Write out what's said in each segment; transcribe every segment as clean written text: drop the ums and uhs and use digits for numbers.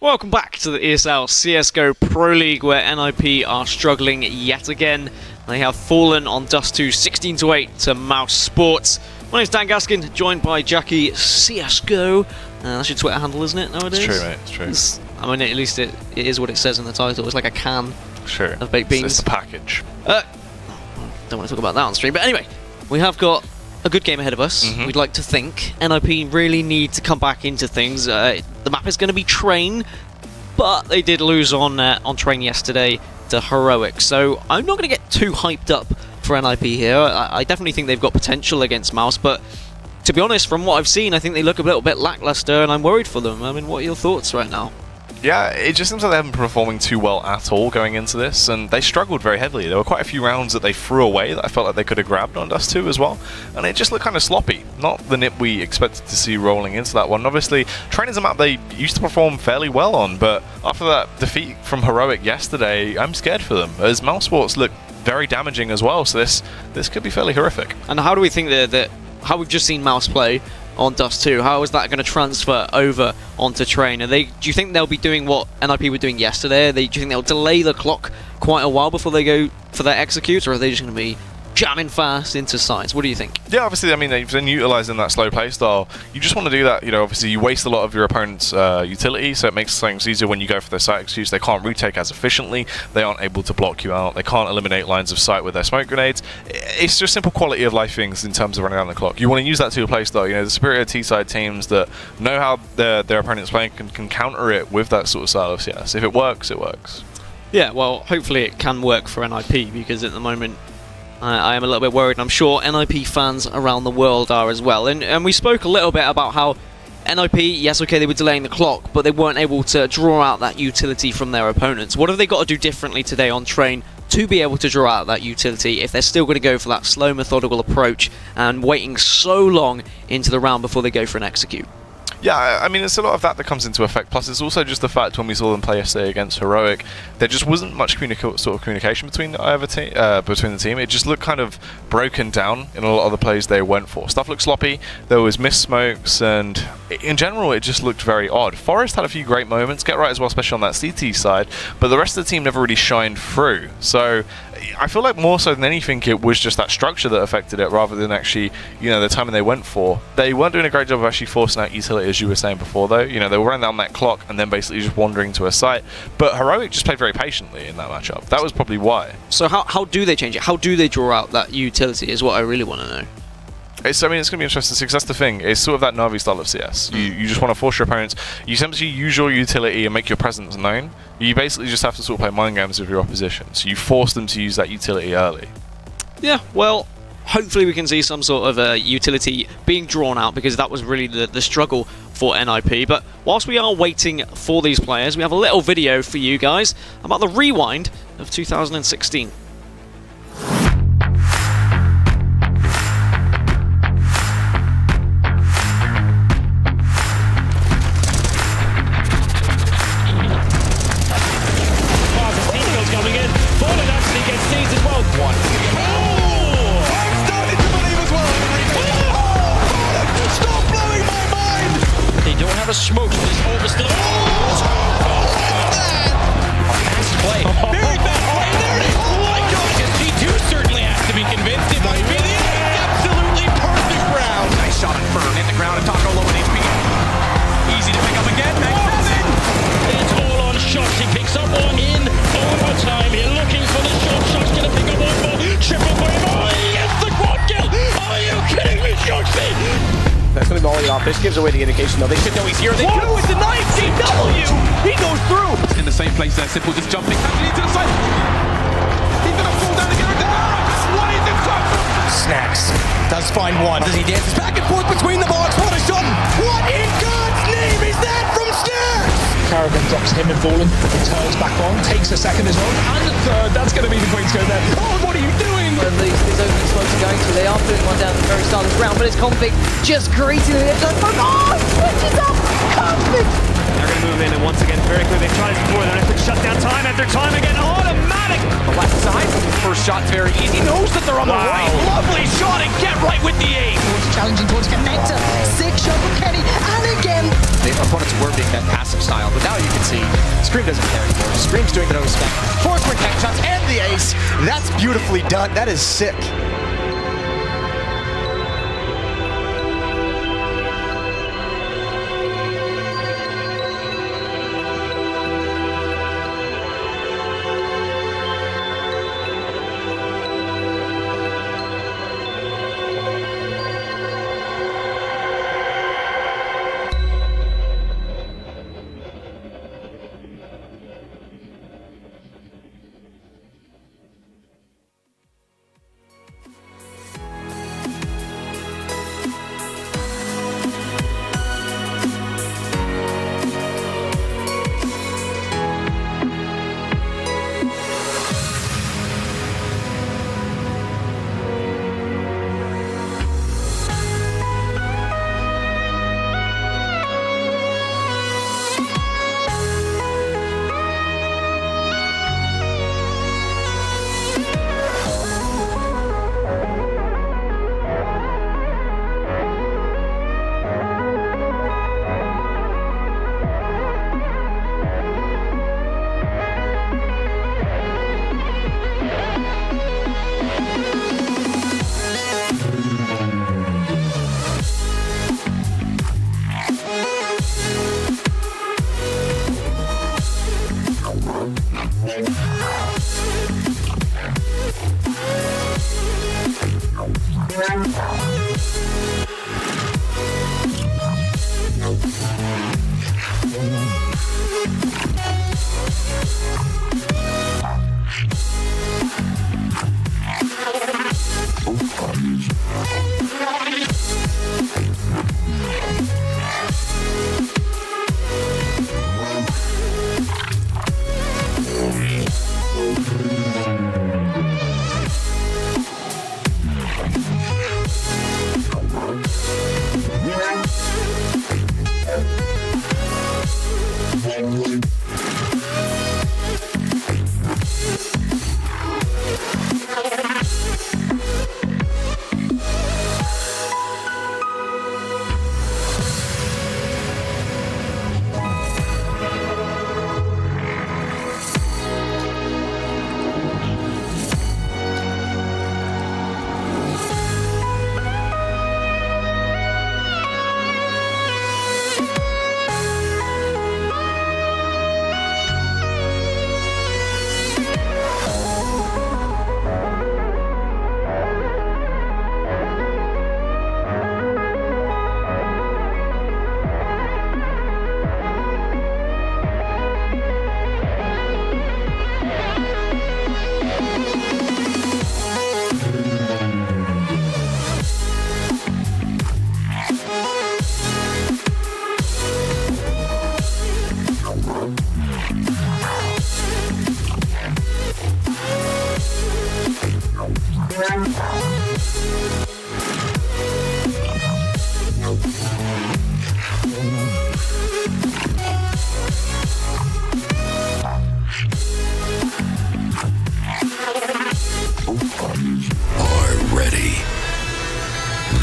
Welcome back to the ESL CSGO Pro League, where NiP are struggling yet again. They have fallen on Dust 2 16-8 to Mousesports. My name's Dan Gaskin, joined by Jackie CSGO. That's your Twitter handle, isn't it, nowadays? It's true, mate. It's true. I mean, at least it is what it says in the title. It's like a can of baked beans. It's the package. Don't want to talk about that on stream, but anyway, we have got a good game ahead of us. We'd like to think NiP really need to come back into things. The map is going to be Train, but they did lose on Train yesterday to Heroic, so I'm not going to get too hyped up for NiP here. I definitely think they've got potential against Mouse, but to be honest, from what I've seen, I think they look a little bit lackluster, and I'm worried for them. I mean, what are your thoughts right now? Yeah, it just seems like they haven't been performing too well at all going into this, and they struggled very heavily. There were quite a few rounds that they threw away that I felt like they could have grabbed on Dust 2 as well, and it just looked kind of sloppy. Not the NiP we expected to see rolling into that one. Obviously, Train is a map they used to perform fairly well on, but after that defeat from Heroic yesterday, I'm scared for them, as Mousesports look very damaging as well, so this could be fairly horrific. And how do we think that how we've just seen Mouse play on Dust 2, how is that going to transfer over onto Train? Do you think they'll be doing what NiP were doing yesterday? Do you think they'll delay the clock quite a while before they go for their execute, or are they just going to be jamming fast into sites? What do you think? Yeah, obviously, I mean, they've been utilising that slow play style. You just want to do that, you know, obviously you waste a lot of your opponent's utility, so it makes things easier when you go for their site executes. They can't retake as efficiently, they aren't able to block you out, they can't eliminate lines of sight with their smoke grenades. It's just simple quality of life things in terms of running down the clock. You want to use that to your play style. You know, the superior T-side teams that know how their opponent's playing can counter it with that sort of style of CS. If it works, it works. Yeah, well, hopefully it can work for NiP, because at the moment I am a little bit worried, and I'm sure NiP fans around the world are as well. And we spoke a little bit about how NiP, yes, okay, they were delaying the clock, but they weren't able to draw out that utility from their opponents. What have they got to do differently today on Train to be able to draw out that utility if they're still going to go for that slow, methodical approach and waiting so long into the round before they go for an execute? Yeah, I mean, it's a lot of that comes into effect. Plus, it's also just the fact when we saw them play yesterday against Heroic, there just wasn't much sort of communication between the team. It just looked kind of broken down in a lot of the plays they went for. Stuff looked sloppy. There was missed smokes, and in general, it just looked very odd. Forest had a few great moments, Get Right as well, especially on that CT side, but the rest of the team never really shined through. So I feel like more so than anything, it was just that structure that affected it, rather than actually, you know, the timing they went for. They weren't doing a great job of actually forcing out utility, as you were saying before, though. You know, they were running down that clock and then basically just wandering to a site. But Heroic just played very patiently in that matchup. That was probably why. So how do they change it? How do they draw out that utility is what I really want to know. I mean, it's going to be interesting because that's the thing. It's sort of that Na'Vi style of CS. You just want to force your opponents. You simply use your utility and make your presence known. You basically just have to sort of play mind games with your opposition. So you force them to use that utility early. Yeah, well, hopefully we can see some sort of utility being drawn out, because that was really the struggle for NiP. But whilst we are waiting for these players, we have a little video for you guys about the rewind of 2016. Smoke this over still. Play. Very bad play. There it is. Oh my gosh. G2 certainly has to be convinced. It might be the absolutely perfect round. Nice shot on Fern. Hit the ground and Taco low on HP. Easy to pick up again. It's all on shots. He picks up one in overtime. Here looking for the shot. Shot's going to pick up one more. Triple for him. Oh, yes, the quad kill. Are you kidding me, Shoxy? That's going to be molly off. This gives away the indication, though. They should know he's here. They do with the knife. DW! He goes through! In the same place there. Simple just jumping. Actually into the side. He's going to fall down again. What is it? Snacks. Does find one. Does he dances back and forth between the box? What a shot! What in God's name is that from Stairs? Caravan drops him and falling. He turns back on. Takes a second as well. And a third. That's going to be the Queen's go there. Oh, what are you doing? These opening smokes are going to. They are putting one down at the very start of the round, but it's Convict just greeting the edge. Oh, switches up! Convict! They're going to move in, and once again, very quickly, they've tried it before. They're going to shut down time after time again. Automatic! The left side. First shot's very easy. Knows that they're on the right. Lovely shot, and Get Right with the aim. Challenging towards Connector. Sick shot from Kenny. And again. The opponents were being that passive style, but now you can see Scream doesn't care anymore. Scream's doing the no spec. 4 quick headshots and the ace. That's beautifully done. That is sick.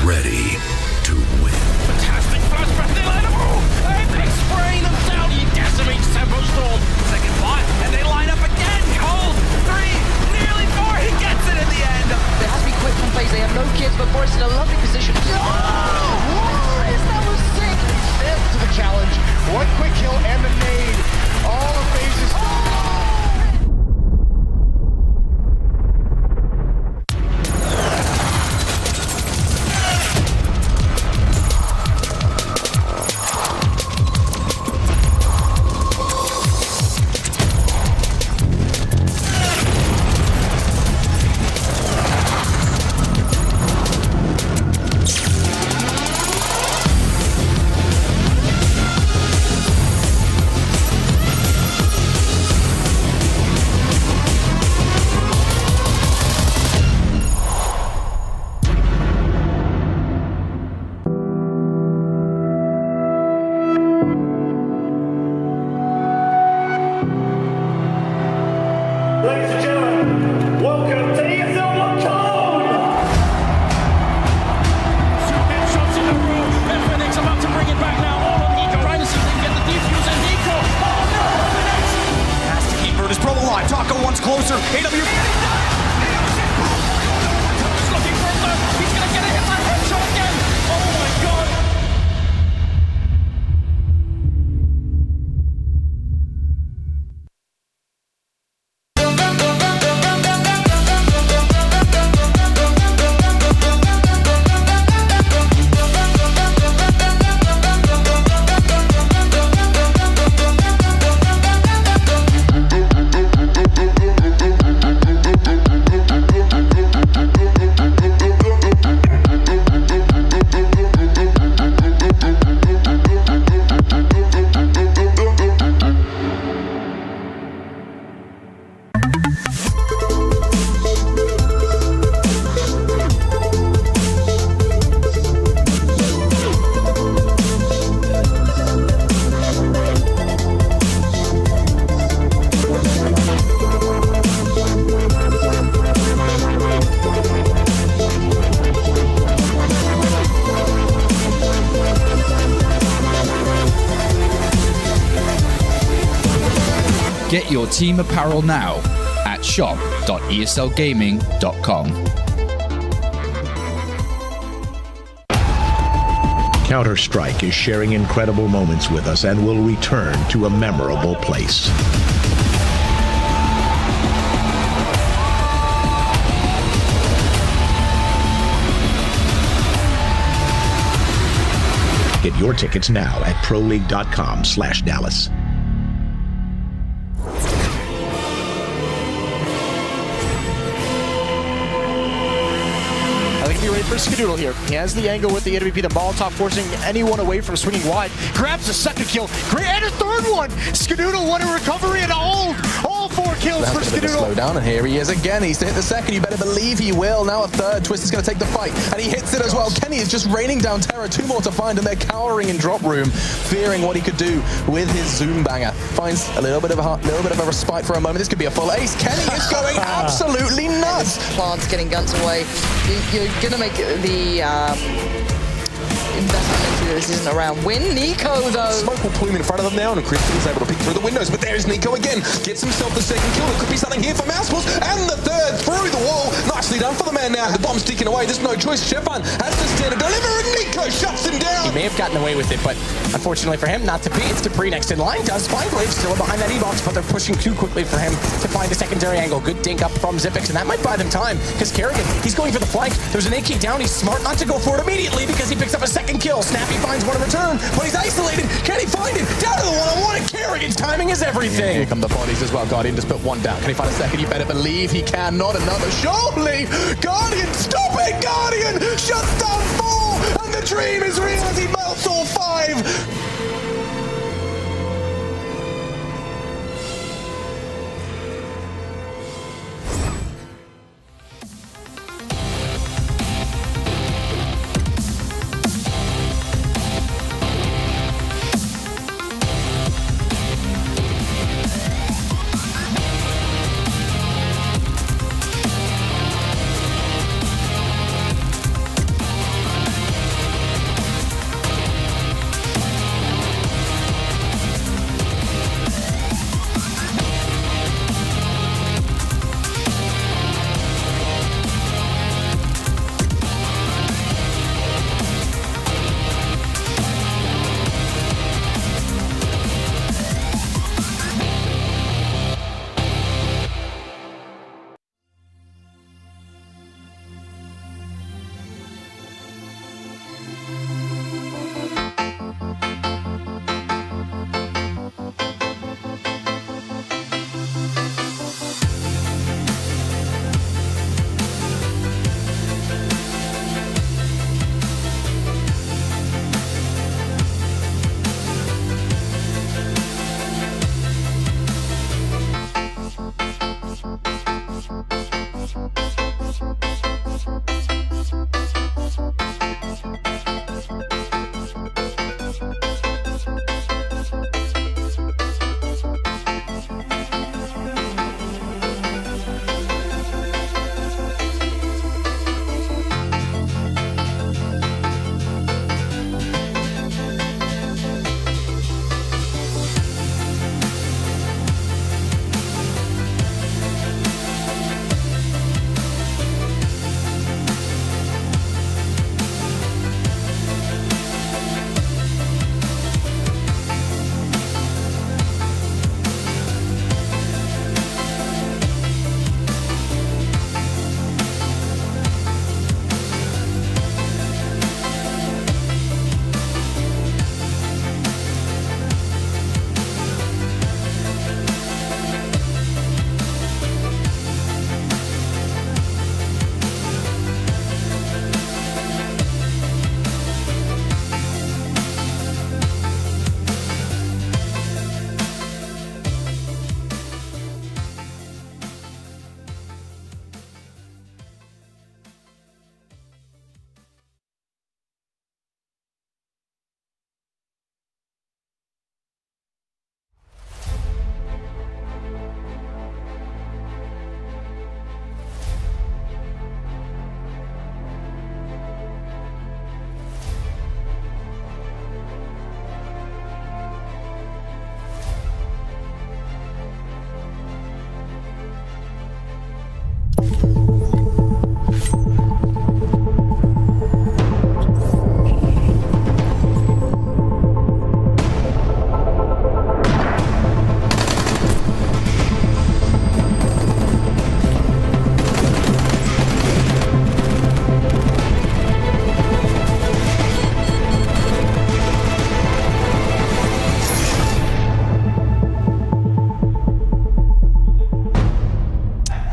ready to win. Fantastic flash back there, Lanable! And they spray them down, he decimates Tempo Storm. Second fire, and they line up again. Cold, 3, nearly 4, he gets it in the end. There has to be quick from phase, they have no kids, but Boris in a lovely position. Boris, that was sick! Failed to the challenge. One quick kill and the nade. All of phases. Ladies and gentlemen, welcome to ESL Pro League. 2 headshots in a row. Ephenic's about to bring it back now. All on Oh, and Taco one's closer. AW. He's gonna get a hit by headshot again. Oh my god. Get your team apparel now at shop.eslgaming.com. Counter-Strike is sharing incredible moments with us and will return to a memorable place. Get your tickets now at proleague.com/Dallas. Ready for Skadoodle here. He has the angle with the NiP, the Molotov forcing anyone away from swinging wide. Grabs a second kill. Great, and a third one. Skadoodle won a recovery and a hold. All 4 kills for Skadoodle. Slow down, and here he is again. He's to hit the second. You better believe he will. Now a third. Twist is going to take the fight, and he hits it as well. Kenny is just raining down terror. 2 more to find, and they're cowering in drop room, fearing what he could do with his Zoom banger. Finds a little bit of a respite for a moment. This could be a full ace. Kenny is going absolutely nuts. Plants getting guns away. You're gonna make the investment into this isn't around. Win NiKo though. Smoke will plume in front of them now, and Kristen is able to peek through the windows. But there's NiKo again. Gets himself the second kill. There could be something here for Mousesports, and the third through the wall. Nicely done for the man now. The bomb's ticking away. There's no choice. Shefan has to stand and deliver, and NiKo shuts him down. He may have gotten away with it, but unfortunately for him, not to be. It's Dupree next in line. Does find Blade still behind that E-box, but they're pushing too quickly for him to find a secondary angle. Good dink up from Xyp9x, and that might buy them time, because Kerrigan, he's going for the flank. There's an AK down. He's smart not to go for it immediately because he picks up a second kill. Snappy finds one in return, but he's isolated. Can he find it? Down to the one-on-one, and Kerrigan's timing is everything. Here come the bodies as well. Guardian just put one down. Can he find a second? You better believe he can. Not another. Surely! Guardian, stop it! Guardian shuts down 4, and the dream is real as he melts all 5.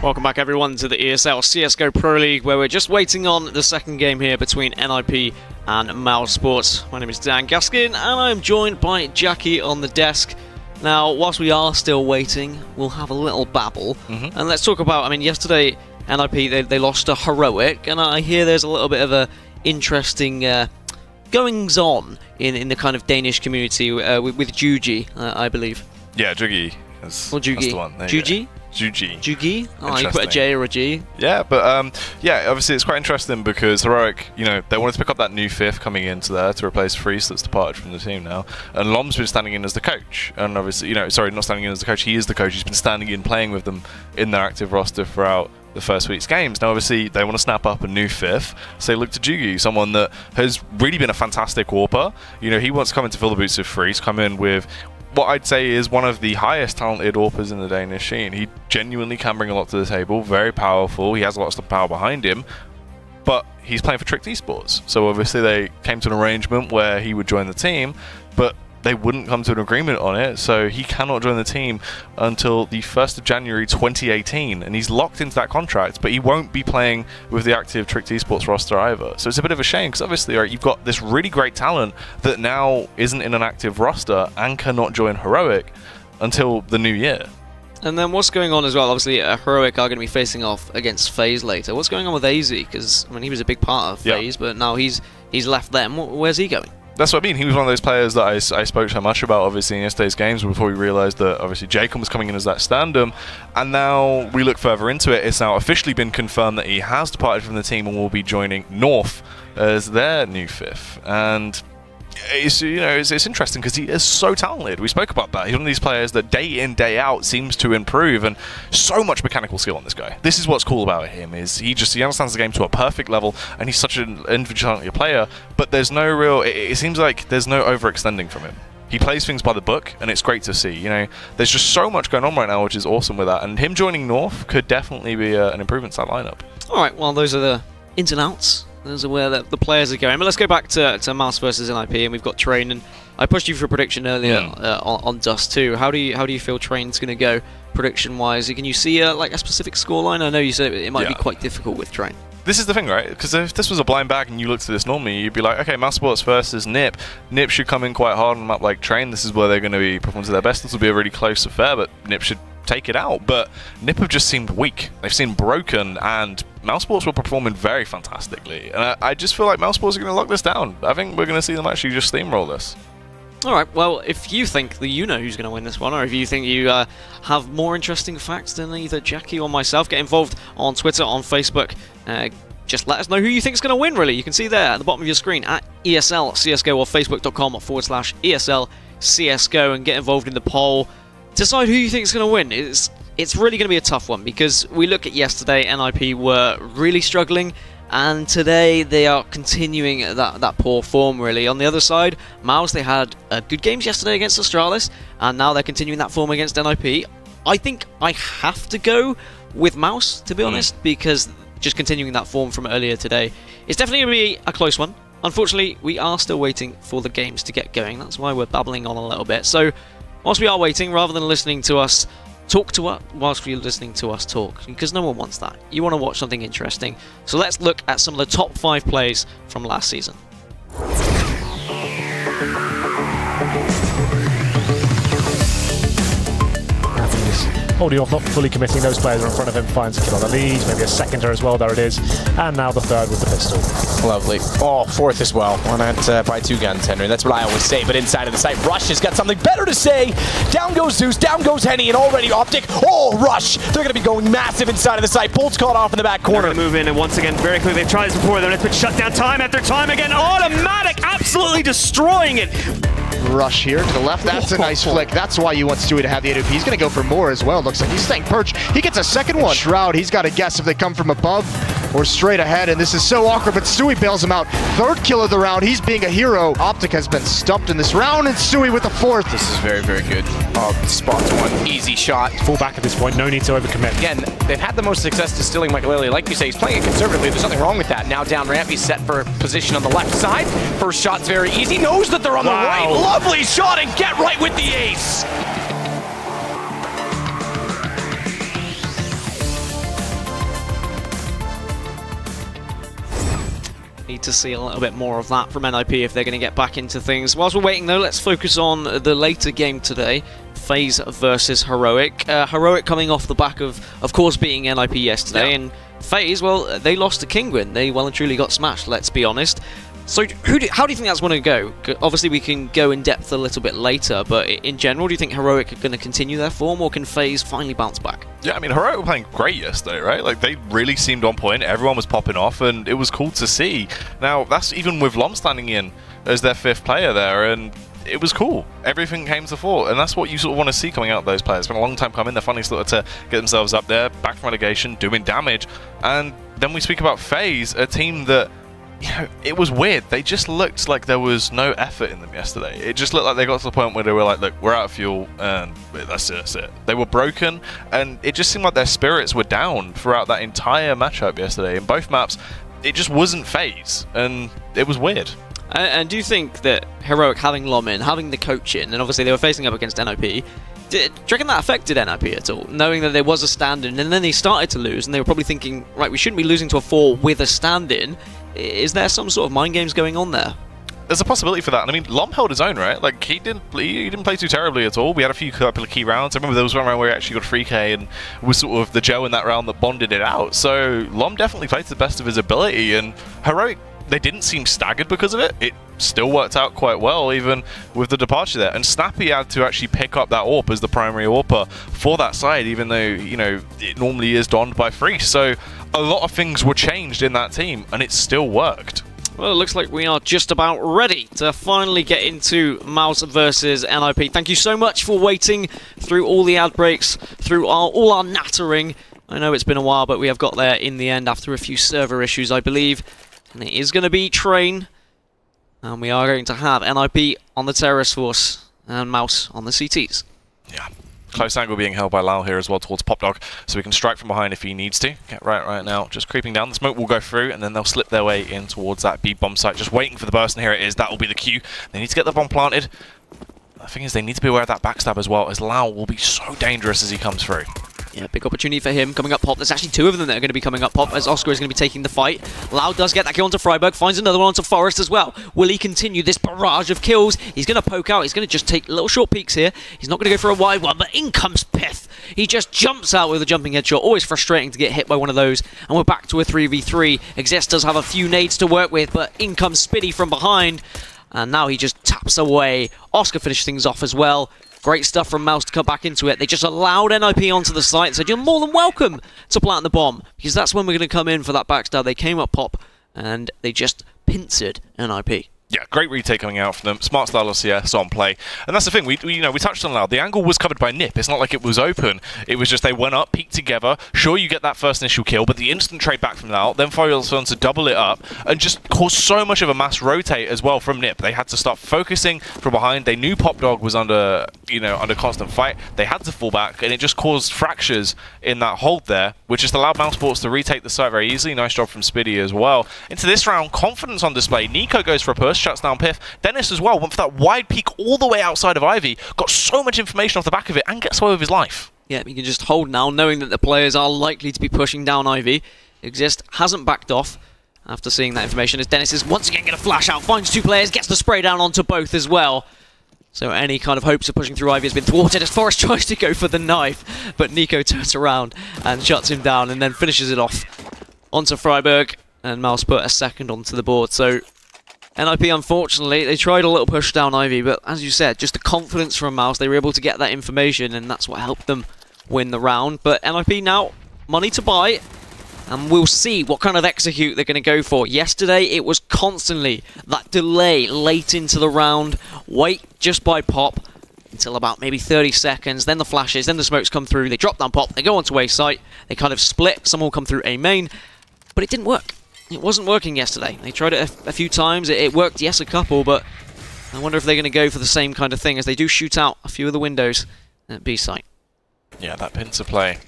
Welcome back everyone to the ESL CSGO Pro League, where we're just waiting on the second game here between NiP and Mousesports. My name is Dan Gaskin and I'm joined by Jackie on the desk. Now, whilst we are still waiting, we'll have a little babble. And let's talk about, I mean, yesterday NiP, they lost to Heroic, and I hear there's a little bit of a interesting goings-on in the kind of Danish community with Jugi, I believe. Yeah, Jugi. That's the one. Jugi? Jugi? Oh, you put a J or a G? Yeah, but yeah, obviously it's quite interesting because Heroic, you know, they wanted to pick up that new fifth coming into there to replace Freeze that's departed from the team now. And Lom's been standing in as the coach. And obviously, you know, sorry, not standing in as the coach, he is the coach. He's been standing in, playing with them in their active roster throughout the first week's games. Now, obviously, they want to snap up a new fifth, so they look to Jugi, someone that has really been a fantastic warper. You know, he wants to come in to fill the boots of Freeze, come in with what I'd say is one of the highest talented AWPers in the Danish scene. He genuinely can bring a lot to the table, very powerful, he has lots of power behind him, but he's playing for Tricked Esports. So obviously they came to an arrangement where he would join the team, but they wouldn't come to an agreement on it, so he cannot join the team until the 1st of January 2018, and he's locked into that contract, but he won't be playing with the active Tricked Esports roster either. So it's a bit of a shame, because obviously, right, you've got this really great talent that now isn't in an active roster and cannot join Heroic until the new year. And then what's going on as well? Obviously, Heroic are going to be facing off against FaZe later. What's going on with AZ? Because, I mean, he was a big part of FaZe, but now he's left them. Where's he going? That's what I mean. He was one of those players that I spoke so much about, obviously, in yesterday's games before we realised that, obviously, Jacob was coming in as that stand-up. And now we look further into it. It's now officially been confirmed that he has departed from the team and will be joining North as their new fifth. And it's, you know, it's interesting because he is so talented. We spoke about that. He's one of these players that day in, day out seems to improve, and so much mechanical skill on this guy. This is what's cool about him, is he understands the game to a perfect level, and he's such an individual player, but there's no real, it seems like there's no overextending from him. He plays things by the book, and it's great to see. You know, there's just so much going on right now, which is awesome with that, and him joining North could definitely be an improvement to that lineup. Alright, well, those are the ins and outs. Those are where the players are going. But let's go back to Mouse versus NiP, and we've got Train. And I pushed you for a prediction earlier on Dust too. How do you feel Train's going to go prediction-wise? Can you see like a specific scoreline? I know you said it might be quite difficult with Train. This is the thing, right? Because if this was a blind bag and you looked at this normally, you'd be like, okay, Mousesports versus NiP. NiP should come in quite hard on a map like Train. This is where they're going to be performing to their best. This will be a really close affair, but NiP should take it out. But NiP have just seemed weak. They've seemed broken, and Mousesports were performing very fantastically. And I just feel like Mousesports are going to lock this down. I think we're going to see them actually just steamroll this. Alright, well, if you think that you know who's going to win this one, or if you think you have more interesting facts than either Jackie or myself, get involved on Twitter, on Facebook. Just let us know who you think is going to win, really. You can see there at the bottom of your screen at ESL CSGO or facebook.com/ESL CSGO, and get involved in the poll. Decide who you think is going to win. It's really going to be a tough one, because we look at yesterday, NiP were really struggling, and today they are continuing that poor form, really. On the other side, Mouse, they had good games yesterday against Astralis, and now they're continuing that form against NiP. I think I have to go with Mouse, to be honest, because just continuing that form from earlier today, it's definitely going to be a close one. Unfortunately, we are still waiting for the games to get going. That's why we're babbling on a little bit. So, whilst we are waiting, rather than listening to us talk to us, whilst we're listening to us talk, because no one wants that. You want to watch something interesting. So let's look at some of the top 5 plays from last season. Holding off, not fully committing. Those players are in front of him, finds a kill on the lead, maybe a seconder as well, there it is. And now the third with the pistol. Lovely. Oh, fourth as well. On that by 2 guns, Henry. That's what I always say, but inside of the site, Rush has got something better to say. Down goes Zeus, down goes Henny, and already Optic. Oh, Rush! They're going to be going massive inside of the site. Bolt's caught off in the back corner. They're going to move in, and once again, very quickly, they've tried this before. It's been shut down time after time again. Automatic, absolutely destroying it. Rush here to the left. That's a nice flick. That's why you want Stewie to have the AWP. He's going to go for more as well. Looks like he's staying perch. He gets a second one. Shroud, he's got to guess if they come from above or straight ahead, and this is so awkward, but Stewie bails him out. Third kill of the round. He's being a hero. Optic has been stumped in this round, and Stewie with the fourth. This is very, very good. Spot one. Easy shot. Full back at this point. No need to overcommit. Again, they've had the most success distilling Michael Lilly. Like you say, he's playing it conservatively. There's nothing wrong with that. Now down ramp, he's set for position on the left side. First shot's very easy. Knows that they're on the right. Lovely shot, and get right with the ace. Need to see a little bit more of that from NiP if they're going to get back into things. Whilst we're waiting though, let's focus on the later game today. FaZe versus Heroic. Heroic coming off the back of course, beating NiP yesterday, and FaZe, well, they lost to Kinguin. They well and truly got smashed, let's be honest. So how do you think that's going to go? Obviously, we can go in depth a little bit later, but in general, do you think Heroic are going to continue their form, or can FaZe finally bounce back? Yeah, I mean, Heroic were playing great yesterday, right? Like, they really seemed on point. Everyone was popping off, and it was cool to see. Now, that's even with Lom standing in as their 5th player there, and it was cool. Everything came to fore, and that's what you sort of want to see coming out of those players. It's been a long time coming. They're finally started to get themselves up there, back from relegation, doing damage. And then we speak about FaZe, a team that, you know, it was weird. They just looked like there was no effort in them yesterday. It just looked like they got to the point where they were like, look, we're out of fuel, and that's it. They were broken, and it just seemed like their spirits were down throughout that entire matchup yesterday. In both maps, it just wasn't FaZe, and it was weird. And do you think that Heroic having Lom in, having the coach in, and obviously they were facing up against NiP, do you reckon that affected NiP at all? Knowing that there was a stand-in, and then they started to lose, and they were probably thinking, right, we shouldn't be losing to a 4 with a stand-in. Is there some sort of mind games going on there? There's a possibility for that. And I mean, Lom held his own, right? Like, he didn't play too terribly at all. We had a few couple of key rounds. I remember there was one round where he actually got 3k and was sort of the Joe in that round that bonded it out. So Lom definitely played to the best of his ability, and Heroic, they didn't seem staggered because of it. It still worked out quite well, even with the departure there. And Snappy had to actually pick up that AWP as the primary AWPer for that side, even though, you know, it normally is donned by Freeze. So a lot of things were changed in that team, and it still worked. Well, it looks like we are just about ready to finally get into Mouse versus NiP. Thank you so much for waiting through all the ad breaks, through all our nattering. I know it's been a while, but we have got there in the end after a few server issues, I believe. And it is going to be Train. And we are going to have NiP on the Terrorist Force and Mouse on the CTs. Yeah. Close angle being held by Lau here as well towards Popdog, so we can strike from behind if he needs to. Get right now, just creeping down. The smoke will go through, and then they'll slip their way in towards that B bomb site, just waiting for the burst, and here it is. That will be the cue. They need to get the bomb planted. The thing is, they need to be aware of that backstab as well, as Lau will be so dangerous as he comes through. Yeah, big opportunity for him coming up Pop. There's actually 2 of them that are going to be coming up Pop, as Oscar is going to be taking the fight. Lau does get that kill onto Freiburg, finds another one onto Forest as well. Will he continue this barrage of kills? He's going to poke out. He's going to just take little short peeks here. He's not going to go for a wide one, but in comes Pith. He just jumps out with a jumping headshot. Always frustrating to get hit by one of those. And we're back to a 3v3. Exist does have a few nades to work with, but in comes Spiddy from behind. And now he just taps away. Oscar finishes things off as well. Great stuff from Mouse to come back into it. They just allowed NiP onto the site and said, you're more than welcome to plant the bomb, because that's when we're going to come in for that backstab. They came up Pop, and they just pincered NiP. Yeah, great retake coming out from them. Smart style of CS on play. And that's the thing, we touched on Loud. The angle was covered by NiP. It's not like it was open. It was just they went up, peeked together. Sure, you get that first initial kill, but the instant trade back from Loud, then Foyles on to double it up, and just caused so much of a mass rotate as well from NiP. They had to start focusing from behind. They knew Popdog was under constant fight. They had to fall back, and it just caused fractures in that hold there, which just allowed Mousesports to retake the site very easily. Nice job from Spiddy as well. Into this round, confidence on display. Nico goes for a push, shuts down Piff. Dennis as well went for that wide peek all the way outside of Ivy, got so much information off the back of it, and gets away with his life. Yeah, he can just hold now, knowing that the players are likely to be pushing down Ivy. Exist hasn't backed off after seeing that information, as Dennis is once again going to flash out, finds 2 players, gets the spray down onto both as well. So any kind of hopes of pushing through Ivy has been thwarted as Forrest tries to go for the knife, but Nico turns around and shuts him down and then finishes it off onto Freiburg, and Mouse put a second onto the board. So NiP, unfortunately, they tried a little push down Ivy, but as you said, just the confidence from Mouse, they were able to get that information, and that's what helped them win the round. But NiP now, money to buy, and we'll see what kind of execute they're going to go for. Yesterday, it was constantly that delay late into the round, wait just by Pop until about maybe 30 seconds, then the flashes, then the smokes come through, they drop down Pop, they go onto A site, they kind of split, some will come through A main, but it didn't work. It wasn't working yesterday. They tried it a few times. It worked, yes, a couple, but I wonder if they're going to go for the same kind of thing, as they do shoot out a few of the windows at B site. Yeah, that pincer play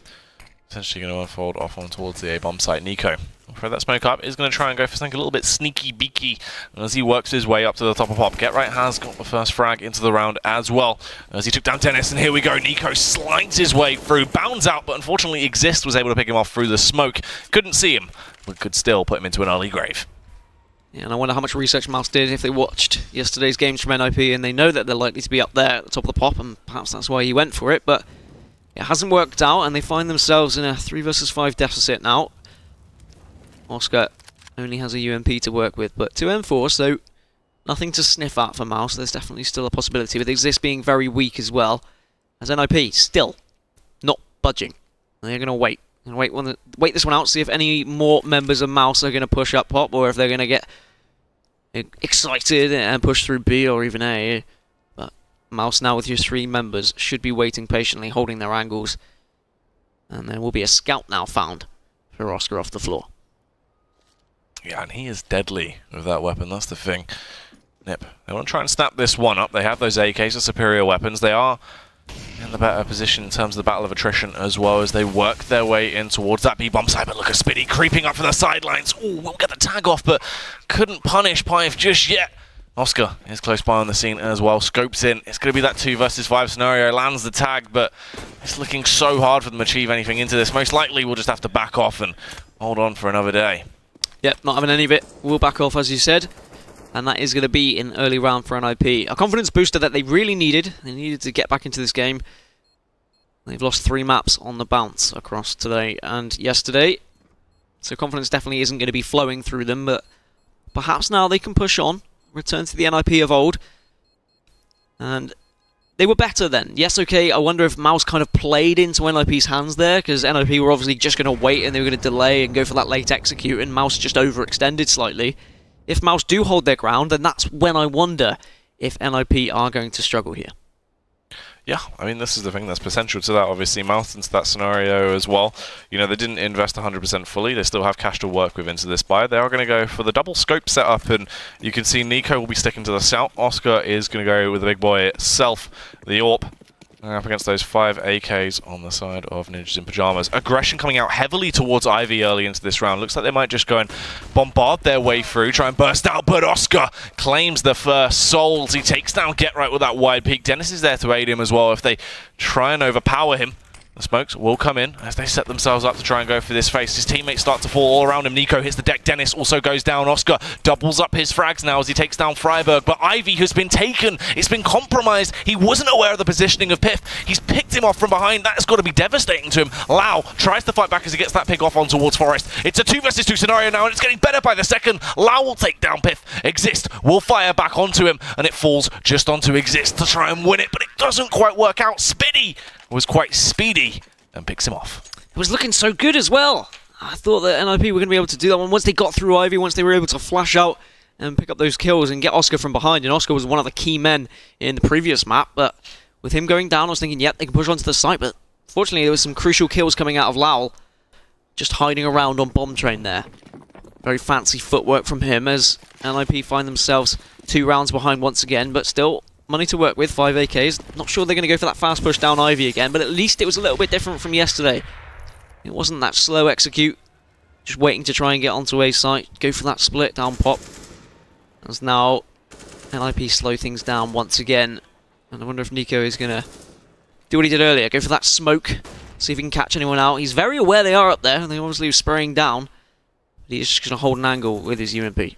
essentially going to unfold off on towards the A-bomb site. Nico, throw that smoke up, is going to try and go for something a little bit sneaky-beaky as he works his way up to the top of Pop. Get Right has got the first frag into the round as well, as he took down Dennis, and here we go. Nico slides his way through, bounds out, but unfortunately Exist was able to pick him off through the smoke. Couldn't see him, but could still put him into an early grave. And I wonder how much research Mouse did if they watched yesterday's games from NiP and they know that they're likely to be up there at the top of the pop, and perhaps that's why he went for it, but it hasn't worked out, and they find themselves in a 3 versus 5 deficit now. Oscar only has a UMP to work with, but 2 M4, so nothing to sniff at for Mouse. There's definitely still a possibility, with Exist being very weak as well, as NiP still not budging. They're going to wait. Wait this one out, see if any more members of Mouse are going to push up pop, or if they're going to get excited and push through B or even A. But Mouse now with your 3 members should be waiting patiently, holding their angles. And there will be a scout now found for Oscar off the floor. Yeah, and he is deadly with that weapon, that's the thing. NiP, they want to try and snap this one up. They have those AKs, are superior weapons. They are in the better position in terms of the battle of attrition, as well as they work their way in towards that B-bomb side. But look at Spitty creeping up from the sidelines. Ooh, we'll get the tag off, but couldn't punish Pive just yet. Oscar is close by on the scene as well. Scopes in. It's going to be that 2 versus 5 scenario. Lands the tag, but it's looking so hard for them to achieve anything into this. Most likely we'll just have to back off and hold on for another day. Yep, not having any of it. We'll back off, as you said. And that is going to be an early round for NiP. A confidence booster that they really needed. They needed to get back into this game. They've lost 3 maps on the bounce across today and yesterday. So confidence definitely isn't going to be flowing through them, but perhaps now they can push on, return to the NiP of old. And they were better then. Yes, okay, I wonder if Mouse kind of played into NiP's hands there, because NiP were obviously just going to wait and they were going to delay and go for that late execute, and Mouse just overextended slightly. If Mouse do hold their ground, then that's when I wonder if NiP are going to struggle here. Yeah, I mean, this is the thing, there's potential to that, obviously. Mouse into that scenario as well. You know, they didn't invest 100% fully. They still have cash to work with into this buy. They are going to go for the double scope setup, and you can see Nico will be sticking to the south. Oscar is going to go with the big boy itself, the AWP. Up against those 5 AKs on the side of Ninjas in Pyjamas. Aggression coming out heavily towards Ivy early into this round. Looks like they might just go and bombard their way through, try and burst out, but Oscar claims the first souls. He takes down Get Right with that wide peak. Dennis is there to aid him as well if they try and overpower him. The smokes will come in as they set themselves up to try and go for this face. His teammates start to fall all around him. Nico hits the deck. Dennis also goes down. Oscar doubles up his frags now as he takes down Freiberg. But Ivy has been taken. It's been compromised. He wasn't aware of the positioning of Piff. He's picked him off from behind. That has got to be devastating to him. Lau tries to fight back as he gets that pick off on towards Forest. It's a 2 versus 2 scenario now, and it's getting better by the second. Lau will take down Piff. Exist will fire back onto him, and it falls just onto Exist to try and win it, but it doesn't quite work out. Spitty was quite speedy and picks him off. It was looking so good as well. I thought that NiP were going to be able to do that one once they got through Ivy, once they were able to flash out and pick up those kills and get Oscar from behind. And Oscar was one of the key men in the previous map, but with him going down, I was thinking, yep, they can push onto the site, but fortunately there was some crucial kills coming out of Lowell, just hiding around on Bomb Train there. Very fancy footwork from him as NiP find themselves 2 rounds behind once again, but still money to work with, 5 AKs. Not sure they're going to go for that fast push down Ivy again, but at least it was a little bit different from yesterday. It wasn't that slow execute, just waiting to try and get onto A site, go for that split down pop. As now NiP slow things down once again, and I wonder if Nico is going to do what he did earlier, go for that smoke, see if he can catch anyone out. He's very aware they are up there, and they obviously were spraying down, but he's just going to hold an angle with his UMP. Yeah,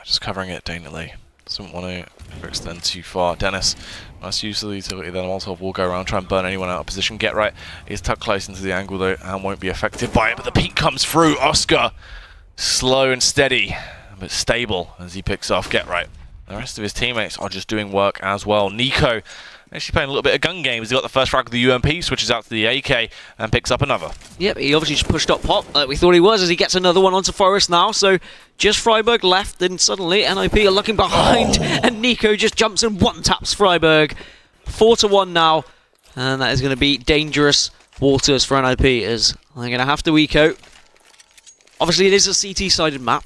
just covering it daintily. Doesn't want to extend too far. Dennis, nice use of the utility there. Molotov will go around, try and burn anyone out of position. Get Right is tucked close into the angle though and won't be affected by it, but the peak comes through. Oscar, slow and steady, but stable as he picks off Get Right. The rest of his teammates are just doing work as well. Nico actually playing a little bit of gun games. He got the first frag with the UMP, switches out to the AK and picks up another. Yep, he obviously just pushed up pop like we thought he was as he gets another one onto Forest now. So just Freiberg left, and suddenly NiP are looking behind, and Nico just jumps and one-taps Freiberg. 4-1 now, and that is going to be dangerous waters for NiP as they're going to have to eco. Obviously it is a CT-sided map,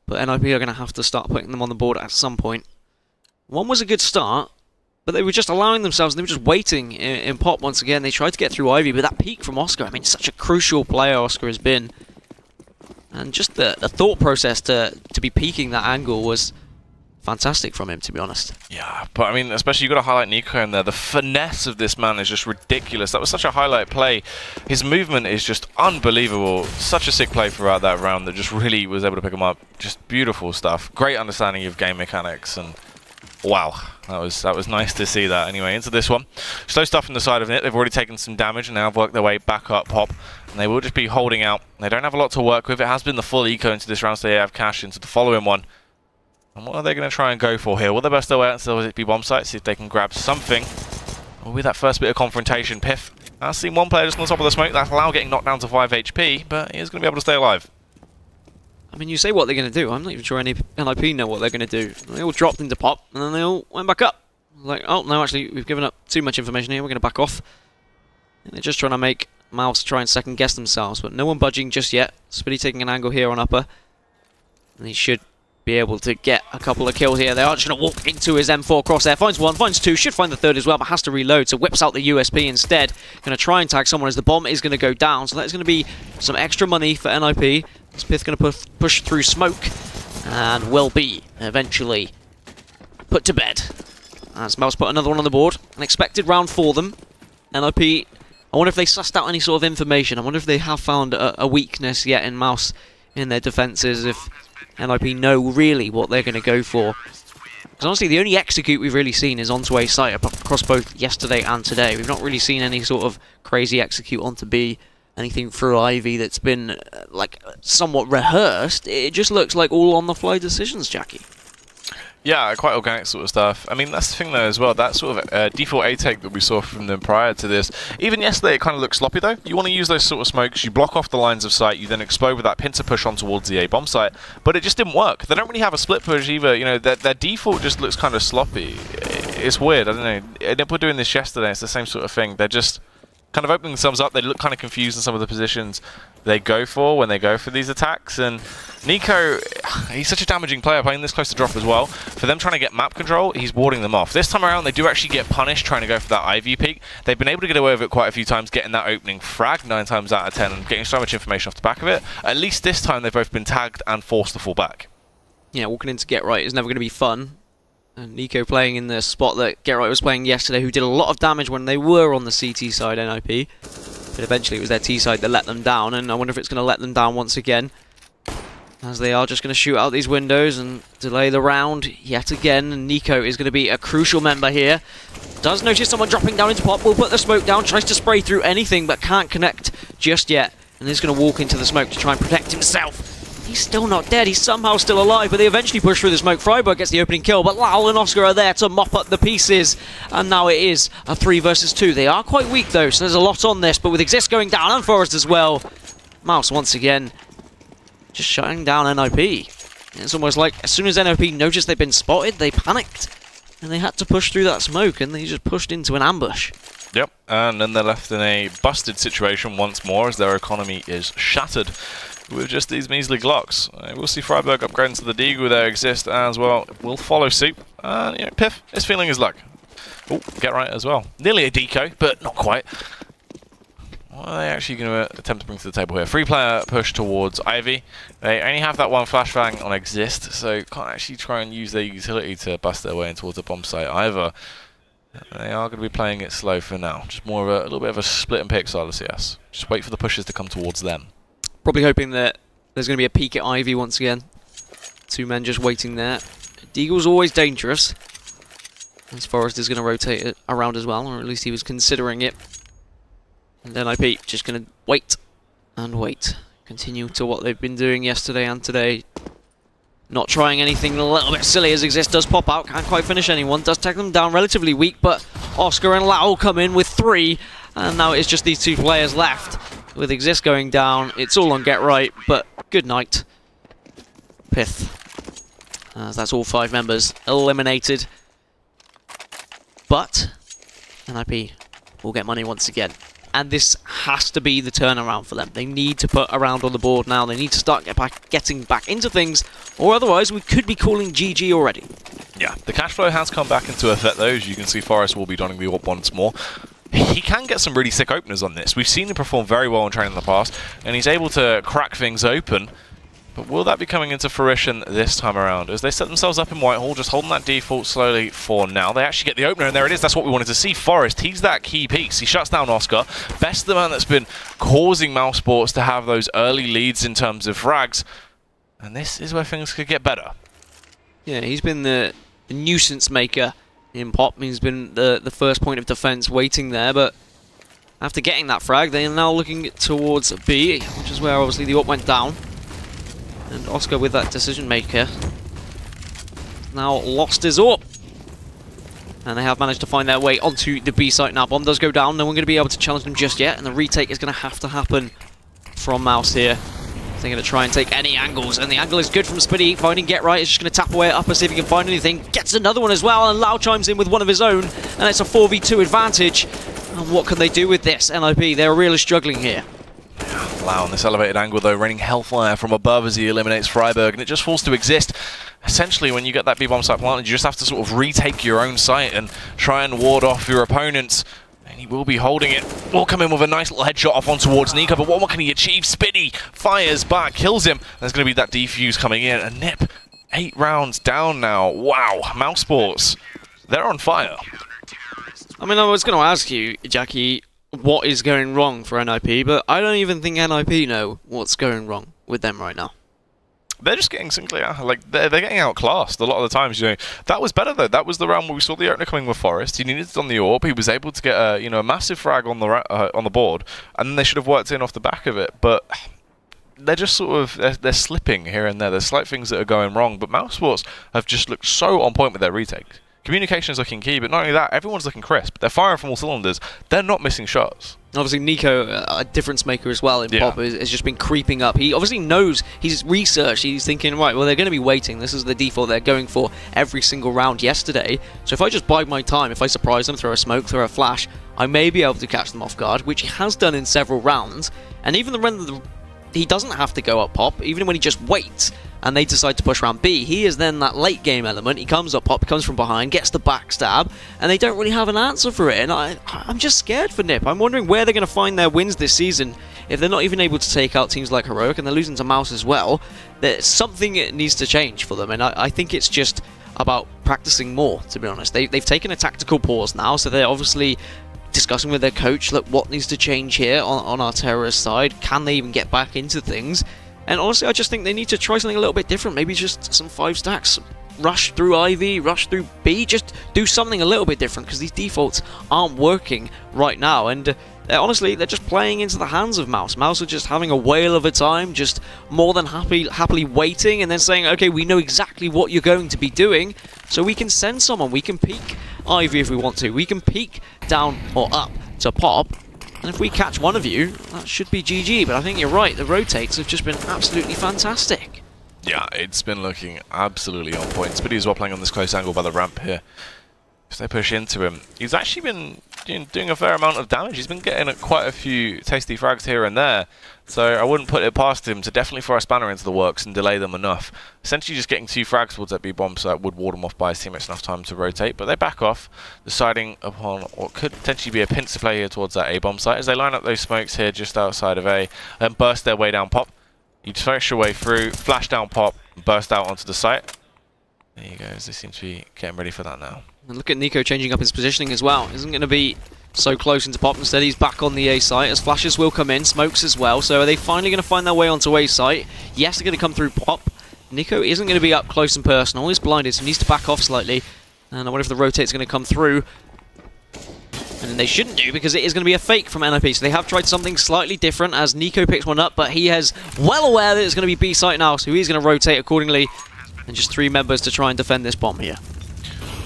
but NiP are going to have to start putting them on the board at some point. One was a good start, but they were just allowing themselves, they were just waiting in pop once again. They tried to get through Ivy, but that peak from Oscar, I mean, such a crucial player Oscar has been. And just the thought process to be peaking that angle was fantastic from him, to be honest. Yeah, but I mean, especially you've got to highlight Nico in there. The finesse of this man is just ridiculous. That was such a highlight play. His movement is just unbelievable. Such a sick play throughout that round that just really was able to pick him up. Just beautiful stuff. Great understanding of game mechanics, and wow, that was nice to see that. Anyway, into this one. Slow stuff from the side of it. They've already taken some damage and now have worked their way back up Pop. And they will just be holding out. They don't have a lot to work with. It has been the full eco into this round, so they have cash into the following one. And what are they going to try and go for here? Will they best their way out until it be bomb site, see if they can grab something? Or with that first bit of confrontation, Piff has seen one player just on the top of the smoke. That's Lau getting knocked down to 5 HP, but he is going to be able to stay alive. I mean, you say what they're going to do. I'm not even sure any NiP know what they're going to do. They all dropped into Pop, and then they all went back up. Like, oh, no, actually, we've given up too much information here. We're going to back off. And they're just trying to make Mouse try and second-guess themselves, but no one budging just yet. Spitty taking an angle here on upper. And he should be able to get a couple of kills here. They are just going to walk into his M4 crosshair. Finds one, finds two, should find the third as well, but has to reload, so whips out the USP instead. Going to try and tag someone as the bomb is going to go down, so that's going to be some extra money for NiP. Spith going to push through smoke, and will be eventually put to bed. As Mouse put another one on the board. An expected round for them. NiP, I wonder if they sussed out any sort of information. I wonder if they have found a weakness yet in Mouse in their defences, if NiP know really what they're going to go for. Because honestly, the only execute we've really seen is onto A site across both yesterday and today. We've not really seen any sort of crazy execute onto B, anything through Ivy that's been like somewhat rehearsed. It just looks like all on-the-fly decisions, Jackie. Yeah, quite organic sort of stuff. I mean, that's the thing though as well, that sort of default A-take that we saw from them prior to this, even yesterday it kind of looked sloppy though. You want to use those sort of smokes, you block off the lines of sight, you then explode with that pincer push on towards the A bomb site, but it just didn't work. They don't really have a split push either, you know, their default just looks kind of sloppy. It's weird, I don't know. NiP were doing this yesterday, it's the same sort of thing. They're just kind of opening themselves up. They look kind of confused in some of the positions they go for when they go for these attacks. And Nico, he's such a damaging player playing this close to drop as well. For them trying to get map control, he's warding them off. This time around, they do actually get punished trying to go for that Ivy peek. They've been able to get away with it quite a few times, getting that opening frag 9 times out of 10 and getting so much information off the back of it. At least this time, they've both been tagged and forced to fall back. Yeah, walking into Get Right is never going to be fun. And Nico playing in the spot that Get Right was playing yesterday, who did a lot of damage when they were on the CT side, NiP. But eventually it was their T side that let them down, and I wonder if it's going to let them down once again. As they are just going to shoot out these windows and delay the round yet again. And Nico is going to be a crucial member here. Does notice someone dropping down into Pop, will put the smoke down, tries to spray through anything, but can't connect just yet. And is going to walk into the smoke to try and protect himself. He's still not dead, he's somehow still alive, but they eventually push through the smoke. Freiburg gets the opening kill, but Lau and Oscar are there to mop up the pieces. And now it is a 3 versus 2. They are quite weak though, so there's a lot on this, but with Exist going down and Forest as well, Mouse once again just shutting down NiP. It's almost like as soon as NiP noticed they'd been spotted, they panicked. And they had to push through that smoke, and they just pushed into an ambush. Yep, and then they're left in a busted situation once more as their economy is shattered with just these measly Glocks. We'll see Freiburg upgrading to the Deagle with their Exist as well. Will follow suit. And yeah, Piff is feeling his luck. Oh, Get Right as well. Nearly a deco, but not quite. What are they actually going to attempt to bring to the table here? 3-player push towards Ivy. They only have that one flashbang on Exist, so can't actually try and use their utility to bust their way in towards the bomb site either. They are going to be playing it slow for now. Just more of a little bit of a split and pick style of CS. Just wait for the pushes to come towards them. Probably hoping that there's going to be a peek at Ivy once again. 2 men just waiting there. Deagle's always dangerous. As Forrest is going to rotate it around as well, or at least he was considering it. And then NiP just going to wait and wait. Continue to what they've been doing yesterday and today. Not trying anything a little bit silly as Exist does pop out. Can't quite finish anyone. Does take them down relatively weak, but Oscar and Lau come in with 3. And now it's just these 2 players left. With Exist going down, it's all on Get Right, but good night. Pith. As that's all 5 members eliminated. But NiP will get money once again. And this has to be the turnaround for them. They need to put a round on the board now. They need to start getting back into things, or otherwise we could be calling GG already. Yeah, the cash flow has come back into effect though. As you can see, Forrest will be donning the AWP once more. He can get some really sick openers on this. We've seen him perform very well in training in the past, and he's able to crack things open. But will that be coming into fruition this time around? As they set themselves up in Whitehall, just holding that default slowly for now. They actually get the opener, and there it is. That's what we wanted to see. Forest, he's that key piece. He shuts down Oscar. Best the man that's been causing Mousesports to have those early leads in terms of frags. And this is where things could get better. Yeah, he's been the nuisance maker in Pop. He's been the first point of defense waiting there, but after getting that frag, they are now looking towards B, which is where obviously the AWP went down. And Oscar with that decision maker now lost his AWP. And they have managed to find their way onto the B site now. Bomb does go down, no one going to be able to challenge them just yet, and the retake is going to have to happen from Mouse here. They're going to try and take any angles, and the angle is good from Spitty. Finding Get Right is just going to tap away at upper, see if he can find anything. Gets another one as well, and Lau chimes in with one of his own, and it's a 4v2 advantage. And what can they do with this? NiP, they're really struggling here. Lau on this elevated angle though, raining hellfire from above as he eliminates Freiburg, and it just falls to exist. Essentially, when you get that B-bomb site planted, you just have to sort of retake your own site and try and ward off your opponents. And he will be holding it. Will come in with a nice little headshot off on towards NiKo, but what can he achieve? Spitty fires back, kills him. There's going to be that defuse coming in, and NiP 8 rounds down now. Wow, Mousesports, they're on fire. I mean, I was going to ask you, Jackie, what is going wrong for NiP, but I don't even think NiP know what's going wrong with them right now. They're just getting simply like they're getting outclassed a lot of the times. You know, that was better though. That was the round where we saw the opener coming with Forest. He needed it on the AWP. He was able to get a a massive frag on the board, and then they should have worked in off the back of it. But they're just sort of they're slipping here and there. There's slight things that are going wrong. But Mousesports have just looked so on point with their retakes. Communication is looking key, but not only that, everyone's looking crisp. They're firing from all cylinders. They're not missing shots. Obviously, NiKo, a difference maker as well in Pop, has just been creeping up. He obviously knows, he's researched, he's thinking, right, well, they're going to be waiting. This is the default they're going for every single round yesterday. So if I just bide my time, if I surprise them, throw a smoke, throw a flash, I may be able to catch them off guard, which he has done in several rounds. And even the run, he doesn't have to go up Pop, even when he just waits and they decide to push around B. He is then that late game element. He comes up Pop, comes from behind, gets the backstab, and they don't really have an answer for it. And I'm just scared for NiP. I'm wondering where they're going to find their wins this season if they're not even able to take out teams like Heroic, and they're losing to Mouse as well. There's something that needs to change for them, and I think it's just about practicing more, to be honest. They've taken a tactical pause now, so they're obviously discussing with their coach, look, what needs to change here on our terrorist side? Can they even get back into things? And honestly, I just think they need to try something a little bit different. Maybe just some 5 stacks, rush through Ivy, rush through B, just do something a little bit different, because these defaults aren't working right now. And honestly, they're just playing into the hands of Mouse. Mouse are just having a whale of a time, just more than happily waiting, and then saying, okay, we know exactly what you're going to be doing, so we can send someone. We can peek Ivy if we want to. We can peek down or up to Pop. And if we catch one of you, that should be GG. But I think you're right, the rotates have just been absolutely fantastic. Yeah, it's been looking absolutely on point. Spitty as well playing on this close angle by the ramp here. If they push into him, he's actually been doing a fair amount of damage. He's been getting quite a few tasty frags here and there. So I wouldn't put it past him to definitely throw a spanner into the works and delay them enough. Essentially just getting 2 frags towards that B-bomb site would ward them off by his teammates enough time to rotate. But they back off, deciding upon what could potentially be a pincer play here towards that A-bomb site as they line up those smokes here just outside of A, and burst their way down Pop. You flash your way through, flash down Pop, and burst out onto the site. There you go, as they seem to be getting ready for that now. And look at NiKo changing up his positioning as well. Isn't going to be so close into Pop. Instead, he's back on the A site as flashes will come in, smokes as well. So are they finally going to find their way onto A site? Yes, they're going to come through Pop. NiKo isn't going to be up close and personal. He's blinded, so he needs to back off slightly. And I wonder if the rotate's going to come through. And they shouldn't do, because it is going to be a fake from NiP. So they have tried something slightly different as NiKo picks one up, but he is well aware that it's going to be B site now, so he's going to rotate accordingly. And just 3 members to try and defend this bomb here.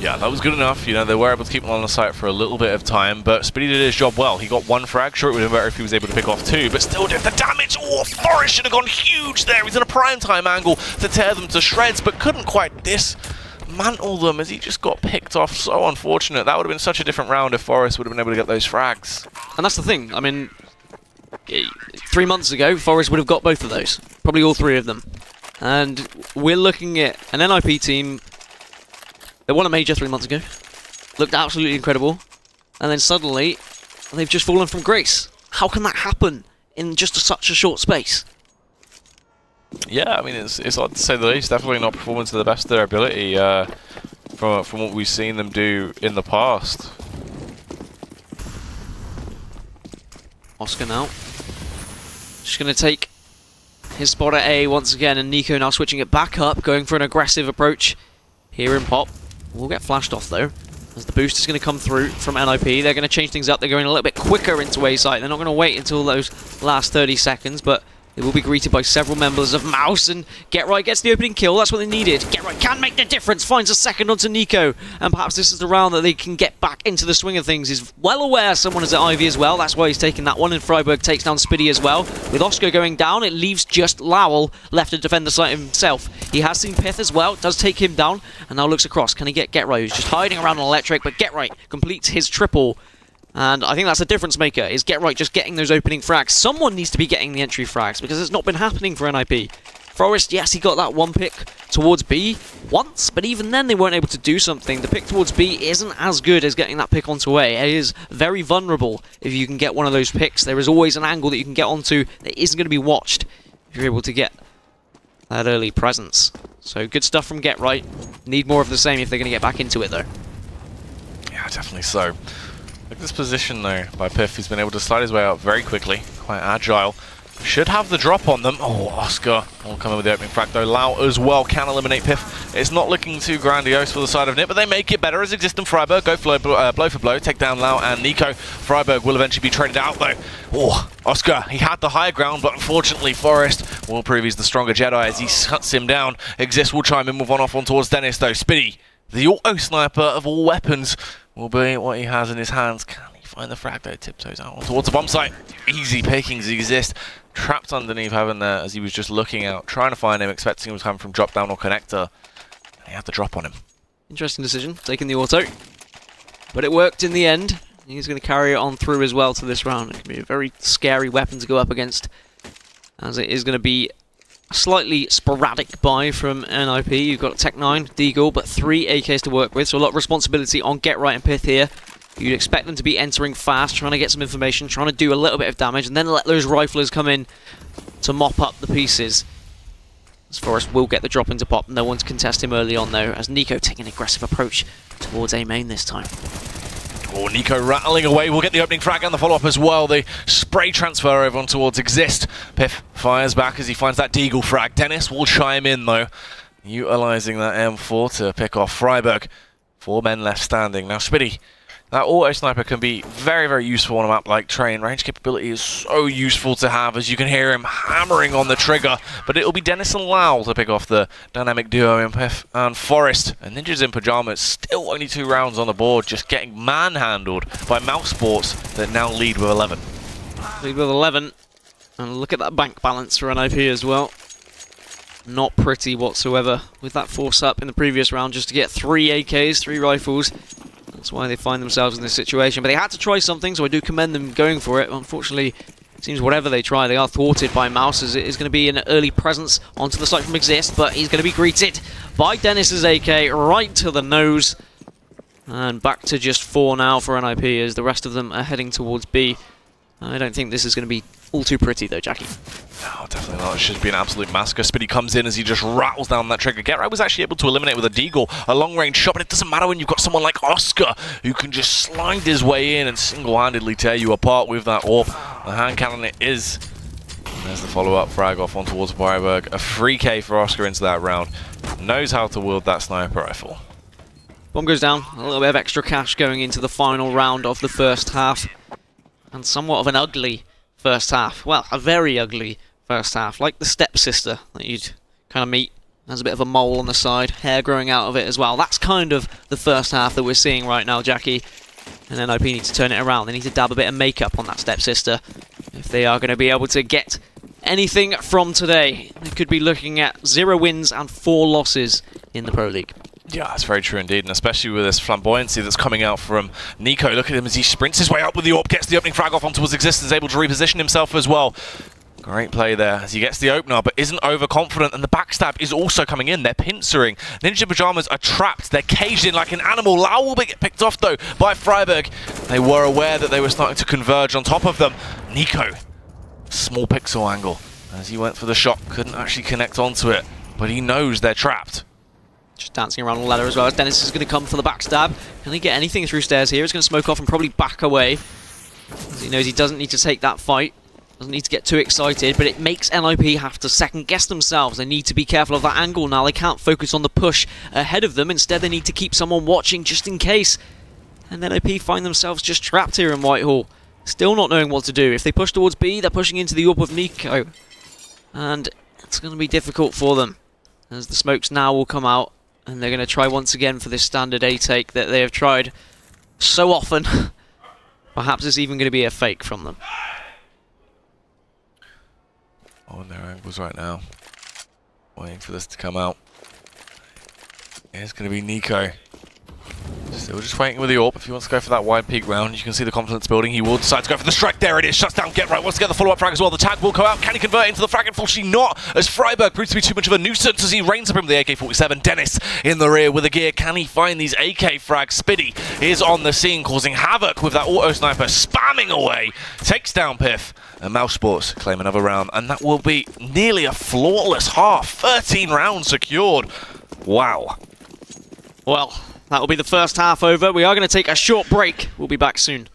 Yeah, that was good enough. You know, they were able to keep him on the site for a little bit of time, but Spitty did his job well. He got 1 frag. Sure, it would have been better if he was able to pick off 2, but still did the damage. Oh, Forest should have gone huge there. He's in a prime time angle to tear them to shreds, but couldn't quite dismantle them as he just got picked off. So unfortunate. That would have been such a different round if Forest would have been able to get those frags. And that's the thing. I mean, 3 months ago, Forest would have got both of those. Probably all 3 of them. And we're looking at an NiP team that won a major 3 months ago. Looked absolutely incredible. And then suddenly, they've just fallen from grace. How can that happen in just such a short space? Yeah, I mean, it's odd to say the least. Definitely not performing to the best of their ability from what we've seen them do in the past. Oscar now. Just going to take his spot at A once again, and Nico now switching it back up, going for an aggressive approach here in Pop. We'll get flashed off though, as the boost is going to come through from NiP. They're going to change things up. They're going a little bit quicker into A site. They're not going to wait until those last 30 seconds, but they will be greeted by several members of Mouse, and Get Right gets the opening kill. That's what they needed. Get Right can make the difference, finds a second onto Nico, and perhaps this is the round that they can get back into the swing of things. He's well aware someone is at Ivy as well. That's why he's taking that one, and Freiburg takes down Spiddy as well. With Oscar going down, it leaves just Lowell left to defend the site himself. He has seen Pith as well, does take him down, and now looks across. Can he get Right, who's just hiding around an electric, but Get Right completes his triple. And I think that's a difference maker, is Get Right just getting those opening frags. Someone needs to be getting the entry frags, because it's not been happening for NiP. Forest, yes, he got that one pick towards B once, but even then they weren't able to do something. The pick towards B isn't as good as getting that pick onto A. It is very vulnerable if you can get one of those picks. There is always an angle that you can get onto that isn't going to be watched if you're able to get that early presence. So good stuff from Get Right. Need more of the same if they're going to get back into it, though. Yeah, definitely so. Look at this position, though, by Piff. He's been able to slide his way out very quickly. Quite agile. Should have the drop on them. Oh, Oscar will come in with the opening frag, though. Lau as well can eliminate Piff. It's not looking too grandiose for the side of NiP, but they make it better as Exist and Freiburg go blow for blow, take down Lau and Nico. Freiburg will eventually be traded out, though. Oh, Oscar, he had the higher ground, but unfortunately Forest will prove he's the stronger Jedi as he cuts him down. Exist will chime in with one off on towards Dennis, though. Spiddy, the auto sniper of all weapons, will be what he has in his hands. Can he find the frag, though? Tiptoes out towards the bomb site. Easy pickings Exist. Trapped underneath Heaven there as he was just looking out, trying to find him, expecting him to come from drop down or connector. And he had the drop on him. Interesting decision, taking the auto. But it worked in the end. He's going to carry it on through as well to this round. It can be a very scary weapon to go up against, as it is going to be a slightly sporadic buy from NiP. You've got Tech 9, Deagle, but 3 AKs to work with, so a lot of responsibility on Get Right and Pith here. You'd expect them to be entering fast, trying to get some information, trying to do a little bit of damage, and then let those riflers come in to mop up the pieces. As Forrest will get the drop into Pop. No one to contest him early on, though, as Nico taking an aggressive approach towards A main this time. Oh, Nico rattling away. We'll get the opening frag and the follow-up as well. The spray transfer over on towards Exist. Piff fires back as he finds that Deagle frag. Dennis will chime in, though, utilising that M4 to pick off Freiburg. 4 men left standing. Now, Spiddy, that auto sniper can be very, very useful on a map like Train. Range capability is so useful to have, as you can hear him hammering on the trigger. But it'll be Dennis and Lau to pick off the dynamic duo in Piff and Forest. And Ninjas in Pyjamas, still only 2 rounds on the board, just getting manhandled by Mousesports that now lead with 11. Lead with 11. And look at that bank balance for NiP as well. Not pretty whatsoever with that force up in the previous round just to get 3 AKs, 3 rifles. That's why they find themselves in this situation. But they had to try something, so I do commend them going for it. Unfortunately, it seems whatever they try, they are thwarted by Mouse, as it is going to be an early presence onto the site from Exist, but he's going to be greeted by Dennis's AK right to the nose. And back to just 4 now for NiP, as the rest of them are heading towards B. I don't think this is going to be all too pretty, though, Jackie. No, definitely not. It should be an absolute massacre. Spiddy comes in as he just rattles down that trigger. Get Right was actually able to eliminate with a Deagle, a long-range shot, but it doesn't matter when you've got someone like Oscar who can just slide his way in and single-handedly tear you apart with that AWP. The hand cannon it is. And there's the follow-up frag off on towards Freiburg. A free K for Oscar into that round. Knows how to wield that sniper rifle. Bomb goes down. A little bit of extra cash going into the final round of the first half. And somewhat of an ugly first half. Well, a very ugly first half, like the stepsister that you'd kind of meet. There's a bit of a mole on the side, hair growing out of it as well. That's kind of the first half that we're seeing right now, Jackie. And then NiP need to turn it around. They need to dab a bit of makeup on that stepsister if they are going to be able to get anything from today. They could be looking at 0 wins and 4 losses in the Pro League. Yeah, that's very true indeed, and especially with this flamboyancy that's coming out from Nico. Look at him as he sprints his way up with the AWP, gets the opening frag off onto his Existence, able to reposition himself as well. Great play there as he gets the opener, but isn't overconfident, and the backstab is also coming in. They're pincering. Ninja Pyjamas are trapped. They're caged in like an animal. Lau will get picked off, though, by Freiburg. They were aware that they were starting to converge on top of them. Nico, small pixel angle. As he went for the shot, couldn't actually connect onto it, but he knows they're trapped. Just dancing around the ladder as well, as Dennis is going to come for the backstab. Can he get anything through stairs here? He's going to smoke off and probably back away, as he knows he doesn't need to take that fight. Doesn't need to get too excited, but it makes NiP have to second guess themselves. They need to be careful of that angle now. They can't focus on the push ahead of them. Instead, they need to keep someone watching just in case. And NiP find themselves just trapped here in Whitehall, still not knowing what to do. If they push towards B, they're pushing into the AWP of Nico. And it's going to be difficult for them, as the smokes now will come out. And they're going to try once again for this standard A take that they have tried so often. Perhaps it's even going to be a fake from them. On their angles right now. Waiting for this to come out. It's going to be Nico. Still just waiting with the AWP. If he wants to go for that wide peak round, you can see the confidence building. He will decide to go for the strike. There it is. Shuts down Get Right. Wants to get the follow-up frag as well. The tag will go out. Can he convert into the frag? Unfortunately not, as Freiburg proves to be too much of a nuisance as he reigns up him with the AK-47. Dennis in the rear with a gear. Can he find these AK frags? Spiddy is on the scene, causing havoc with that auto sniper, spamming away. Takes down Piff. And Mousesports claim another round. And that will be nearly a flawless half. 13 rounds secured. Wow. Well, that will be the first half over. We are going to take a short break. We'll be back soon.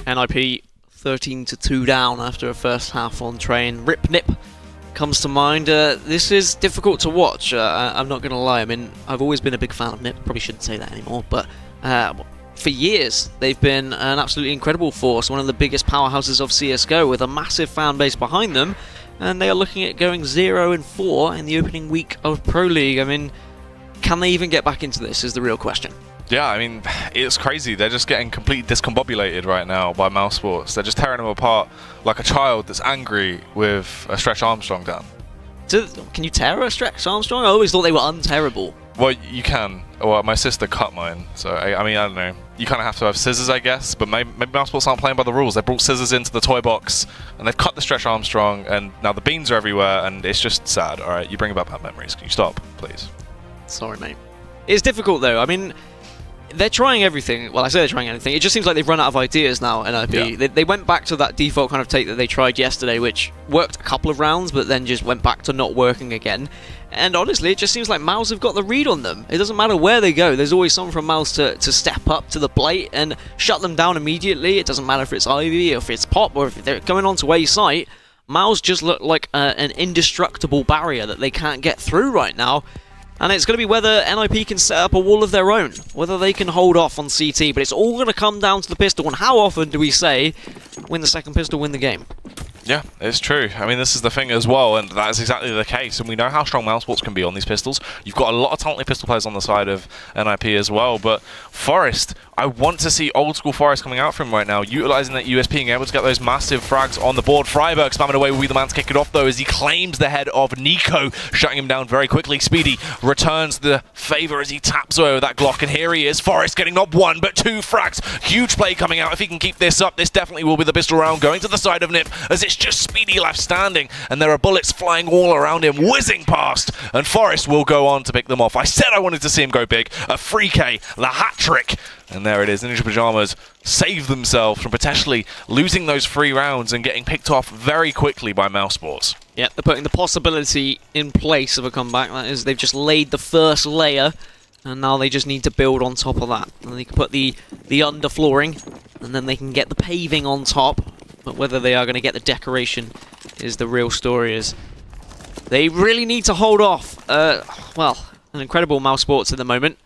NiP 13-2 down after a first half on train. Rip NiP comes to mind. This is difficult to watch, I'm not going to lie. I mean, I've always been a big fan of NiP, probably shouldn't say that anymore, but for years they've been an absolutely incredible force, one of the biggest powerhouses of CSGO with a massive fan base behind them, and they are looking at going 0-4 in the opening week of Pro League. I mean, can they even get back into this is the real question. Yeah, I mean, it's crazy. They're just getting completely discombobulated right now by Mousesports. They're just tearing them apart like a child that's angry with a Stretch Armstrong down. So, can you tear a Stretch Armstrong? I always thought they were unterrible. Well, you can. Well, my sister cut mine, so I mean, I don't know. You kind of have to have scissors, I guess, but maybe Mousesports aren't playing by the rules. They brought scissors into the toy box, and they've cut the Stretch Armstrong, and now the beans are everywhere, and it's just sad. All right, you bring about bad memories. Can you stop, please? Sorry, mate. It's difficult, though. I mean, they're trying everything. Well, I say they're trying anything. It just seems like they've run out of ideas now, NiP. Yeah. They went back to that default kind of take that they tried yesterday, which worked a couple of rounds, but then just went back to not working again. And honestly, it just seems like Mouse have got the read on them. It doesn't matter where they go. There's always someone from Mouse to step up to the plate and shut them down immediately. It doesn't matter if it's Ivy, or if it's Pop, or if they're going on to A site. Mouse just look like an indestructible barrier that they can't get through right now. And it's going to be whether NiP can set up a wall of their own, whether they can hold off on CT, but it's all going to come down to the pistol. And how often do we say, win the second pistol, win the game? Yeah, it's true. I mean, this is the thing as well, and that is exactly the case. And we know how strong Mousesports can be on these pistols. You've got a lot of talented pistol players on the side of NiP as well, but Forest, I want to see old school Forest coming out from him right now, utilising that USP and able to get those massive frags on the board. Freiburg spamming away will be the man to kick it off, though, as he claims the head of Nico, shutting him down very quickly. Speedy returns the favour as he taps away with that Glock, and here he is. Forest getting not one, but two frags. Huge play coming out. If he can keep this up, this definitely will be the pistol round going to the side of NiP, as it's just Speedy left standing, and there are bullets flying all around him, whizzing past, and Forest will go on to pick them off. I said I wanted to see him go big. A free K, the hat trick. And there it is. Ninja Pyjamas save themselves from potentially losing those 3 rounds and getting picked off very quickly by Mousesports. Yeah, they're putting the possibility in place of a comeback. That is, they've just laid the first layer, and now they just need to build on top of that. And they can put the underflooring, and then they can get the paving on top. But whether they are going to get the decoration is the real story, as They really need to hold off, well, an incredible Mousesports at the moment.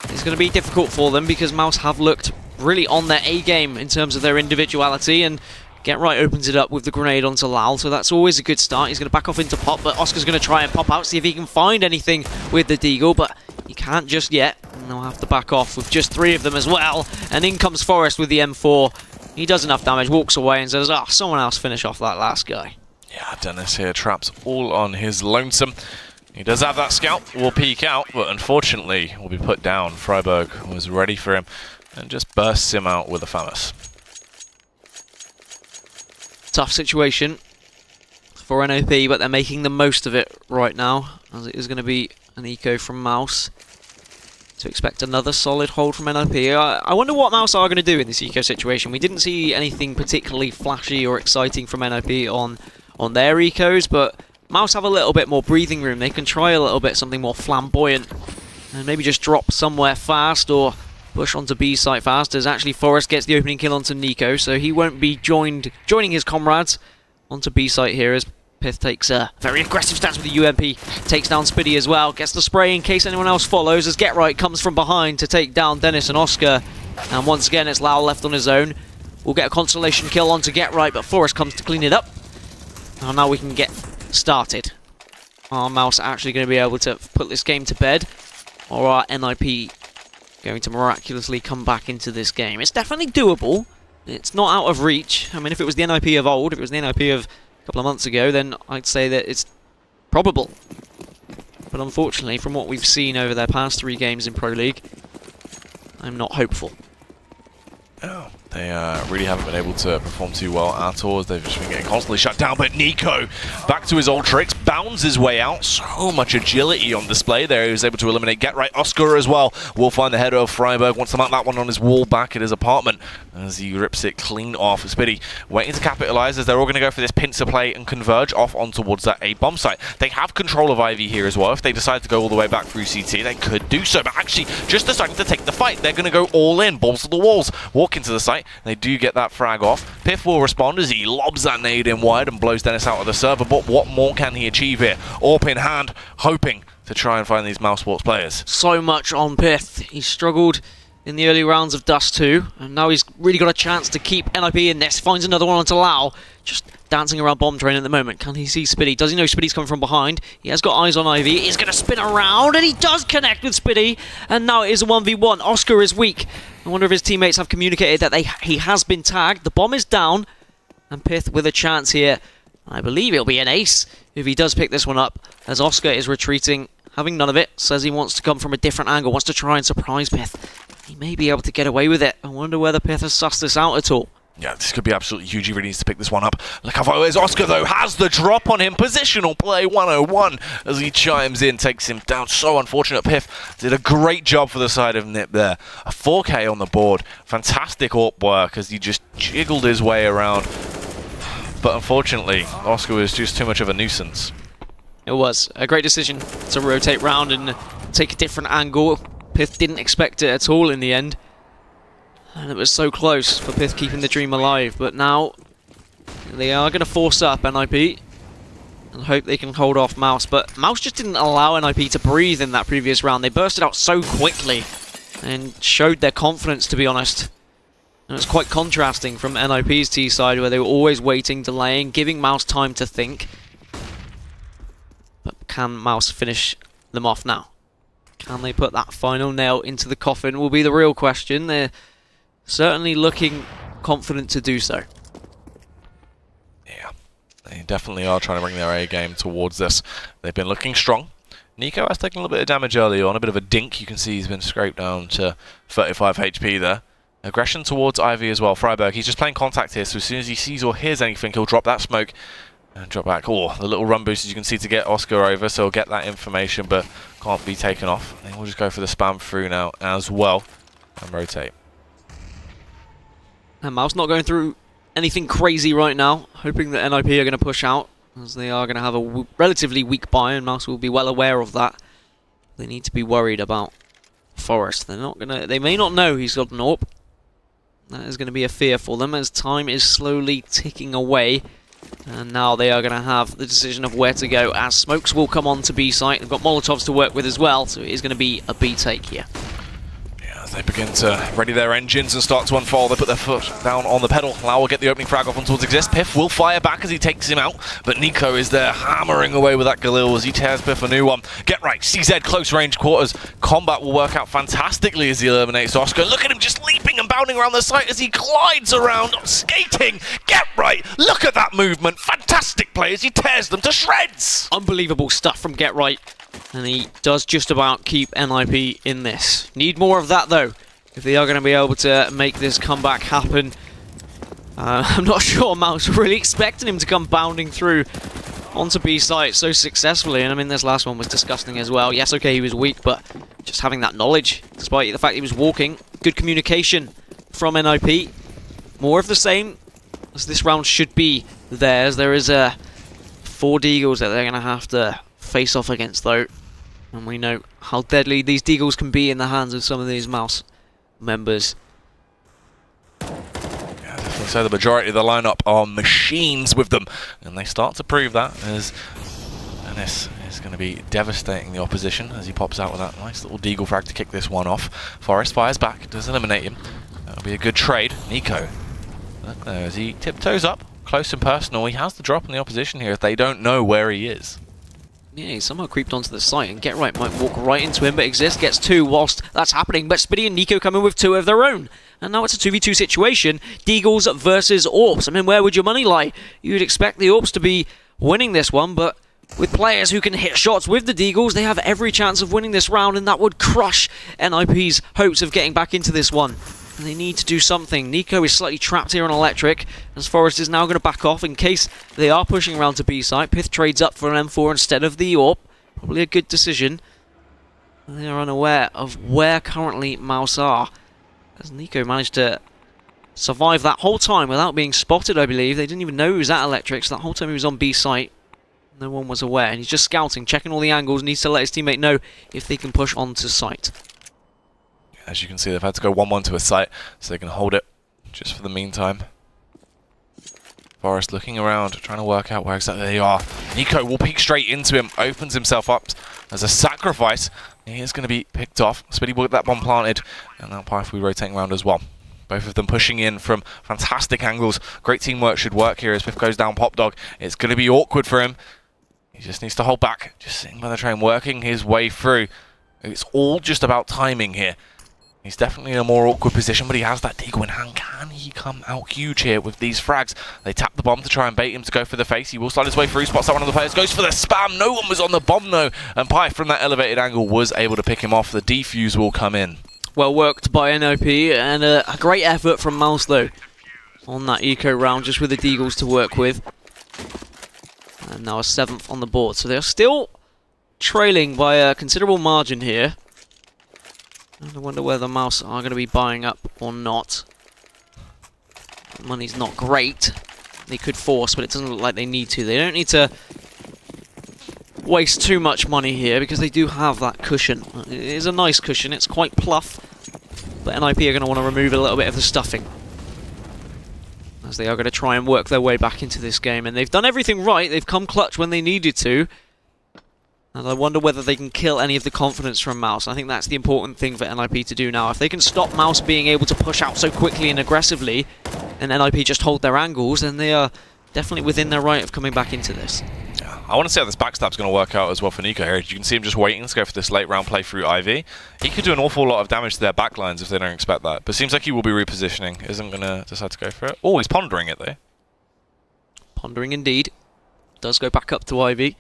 It's going to be difficult for them because Mouse have looked really on their A game in terms of their individuality, and Get Right opens it up with the grenade onto Lal, so that's always a good start. He's going to back off into Pop, but Oscar's going to try and pop out, see if he can find anything with the Deagle, but he can't just yet, and they'll have to back off with just 3 of them as well. And in comes Forrest with the M4. He does enough damage, walks away and says, "Ah, someone else finish off that last guy." Yeah, Dennis here traps all on his lonesome. He does have that scout, will peek out, but unfortunately will be put down. Freiburg was ready for him and just bursts him out with a FAMAS. Tough situation for NiP, but they're making the most of it right now, as it is going to be an eco from Mouse. To expect another solid hold from NiP. I wonder what Mouse are going to do in this eco situation. We didn't see anything particularly flashy or exciting from NiP on their ecos, but Mouse have a little bit more breathing room. They can try a little bit something more flamboyant and maybe just drop somewhere fast or push onto B site fast, as actually Forrest gets the opening kill onto Nico, so he won't be joining his comrades onto B site here, as Pith takes a very aggressive stance with the UMP, takes down Spiddy as well, gets the spray in case anyone else follows, as Get Right comes from behind to take down Dennis and Oscar, and once again it's Lau left on his own. We'll get a consolation kill onto Get Right, but Forrest comes to clean it up. And now we can get started. Are Mouse actually going to be able to put this game to bed, or are NiP going to miraculously come back into this game? It's definitely doable. It's not out of reach. I mean, if it was the NiP of old, if it was the NiP of a couple of months ago, then I'd say that it's probable. But unfortunately, from what we've seen over their past 3 games in Pro League, I'm not hopeful. Oh, they really haven't been able to perform too well at all. They've just been getting constantly shut down. But Nico, back to his old tricks, bounds his way out. So much agility on display there. He was able to eliminate Get Right. Oscar as well will find the header of Freiburg. Wants to mount that one on his wall back at his apartment as he rips it clean off. Spiddy waiting to capitalize as they're all going to go for this pincer play and converge off on towards that A bomb site. They have control of Ivy here as well. If they decide to go all the way back through CT, they could do so. But actually, just deciding to take the fight. They're going to go all in, balls to the walls, walk into the site. They do get that frag off. Piff will respond as he lobs that nade in wide and blows Dennis out of the server. But what more can he achieve here? AWP in hand, hoping to try and find these Mousesports players. So much on Pith. He struggled in the early rounds of Dust 2, and now he's really got a chance to keep NiP in this. Finds another one onto Lau, just dancing around bomb train at the moment. Can he see Spiddy? Does he know Spiddy's coming from behind? He has got eyes on Ivy. He's going to spin around, and he does connect with Spiddy, and now it is a 1v1. Oscar is weak. I wonder if his teammates have communicated that he has been tagged. The bomb is down, and Pith with a chance here. I believe it'll be an ace if he does pick this one up, as Oscar is retreating, having none of it. Says he wants to come from a different angle, wants to try and surprise Pith. He may be able to get away with it. I wonder whether Pith has sussed this out at all. Yeah, this could be absolutely huge. He really needs to pick this one up. Look how far away is Oscar, though. Has the drop on him. Positional play 101 as he chimes in, takes him down. So unfortunate. Pith did a great job for the side of NiP there. A 4K on the board. Fantastic AWP work as he just jiggled his way around. But unfortunately, Oscar was just too much of a nuisance. It was a great decision to rotate round and take a different angle. Pith didn't expect it at all in the end. And it was so close for Pith keeping the dream alive. But now they are going to force up NiP and hope they can hold off Mouse. But Mouse just didn't allow NiP to breathe in that previous round. They bursted out so quickly and showed their confidence, to be honest. And it's quite contrasting from NiP's T side, where they were always waiting, delaying, giving Mouse time to think. But can Mouse finish them off now? Can they put that final nail into the coffin will be the real question. They're certainly looking confident to do so. Yeah, they definitely are trying to bring their A game towards this. They've been looking strong. Nico has taken a little bit of damage early on, a bit of a dink. You can see he's been scraped down to 35 HP there. Aggression towards Ivy as well. Freiburg, he's just playing contact here, so as soon as he sees or hears anything, he'll drop that smoke and drop back. Oh, the little run boost, as you can see, to get Oscar over, so he'll get that information, but can't be taken off. And we'll just go for the spam through now as well and rotate. And Mouse not going through anything crazy right now, hoping that NiP are going to push out, as they are going to have a relatively weak buy, and Mouse will be well aware of that. They need to be worried about Forrest. They're not going to. They may not know he's got an AWP. That is going to be a fear for them as time is slowly ticking away. And now they are going to have the decision of where to go, as smokes will come on to B site. They've got Molotovs to work with as well, so it is going to be a B take here. Yeah, as they begin to ready their engines and start to unfold, they put their foot down on the pedal. Lau will get the opening frag off on towards Exist. Piff will fire back as he takes him out, but Nico is there hammering away with that Galil as he tears Piff a new one. Get right, CZ close range quarters. Combat will work out fantastically as he eliminates Oscar. Look at him just leaping and bounding around the site as he glides around, skating. Get right, look at that movement. Fantastic play as he tears them to shreds. Unbelievable stuff from Get Right. And he does just about keep NiP in this. Need more of that though, if they are going to be able to make this comeback happen. I'm not sure Mouse were really expecting him to come bounding through onto B site so successfully. And I mean, this last one was disgusting as well. Yes, okay, he was weak, but just having that knowledge, despite the fact he was walking. Good communication from NiP. More of the same, as this round should be theirs. There is 4 Deagles that they're going to have to face off against though. And we know how deadly these Deagles can be in the hands of some of these Mouse members. Yeah, definitely so. The majority of the lineup are machines with them, and they start to prove that as Ennis is going to be devastating the opposition as he pops out with that nice little Deagle frag to kick this one off. Forest fires back, does eliminate him. That'll be a good trade. Nico, look there as he tiptoes up, close and personal. He has the drop on the opposition here if they don't know where he is. Yeah, he somehow creeped onto the site, and Get Right might walk right into him, but Exist gets 2 whilst that's happening. But Spiddy and Nico come in with 2 of their own. And now it's a 2v2 situation. Deagles versus Orps. I mean, where would your money lie? You'd expect the Orps to be winning this one, but with players who can hit shots with the Deagles, they have every chance of winning this round, and that would crush NiP's hopes of getting back into this one. And they need to do something. Nico is slightly trapped here on Electric, as Forest is now going to back off in case they are pushing around to B site. Pith trades up for an M4 instead of the AWP. Probably a good decision. They are unaware of where currently Mouse are, as Nico managed to survive that whole time without being spotted, I believe. They didn't even know he was at Electric, so that whole time he was on B site. No one was aware, and he's just scouting, checking all the angles, needs to let his teammate know if they can push onto site. As you can see, they've had to go 1-1 to a site, so they can hold it just for the meantime. Forest looking around, trying to work out where exactly they are. Nico will peek straight into him, opens himself up as a sacrifice. He is going to be picked off. Spiddy will get that bomb planted, and now Pyth will be rotating around as well. Both of them pushing in from fantastic angles. Great teamwork should work here as Piff goes down Pop Dog. It's going to be awkward for him. He just needs to hold back, just sitting by the train, working his way through. It's all just about timing here. He's definitely in a more awkward position, but he has that Deagle in hand. Can he come out huge here with these frags? They tap the bomb to try and bait him to go for the face. He will slide his way through, spots out one of the players, goes for the spam. No one was on the bomb though, and Pyth from that elevated angle was able to pick him off. The defuse will come in. Well worked by NiP, and a great effort from Mouse though on that eco round, just with the Deagles to work with. And now a 7th on the board, so they're still trailing by a considerable margin here. I wonder whether Mouse are going to be buying up or not. The money's not great. They could force, but it doesn't look like they need to. They don't need to waste too much money here because they do have that cushion. It is a nice cushion. It's quite pluff. But NiP are going to want to remove a little bit of the stuffing, as they are going to try and work their way back into this game. And they've done everything right. They've come clutch when they needed to. And I wonder whether they can kill any of the confidence from Mouse. I think that's the important thing for NiP to do now. If they can stop Mouse being able to push out so quickly and aggressively, and NiP just hold their angles, then they are definitely within their right of coming back into this. Yeah, I want to see how this backstab's going to work out as well for Nico here. You can see him just waiting to go for this late round play through Ivy. He could do an awful lot of damage to their backlines if they don't expect that. But it seems like he will be repositioning. Isn't going to decide to go for it. Oh, he's pondering it though. Pondering indeed. Does go back up to Ivy.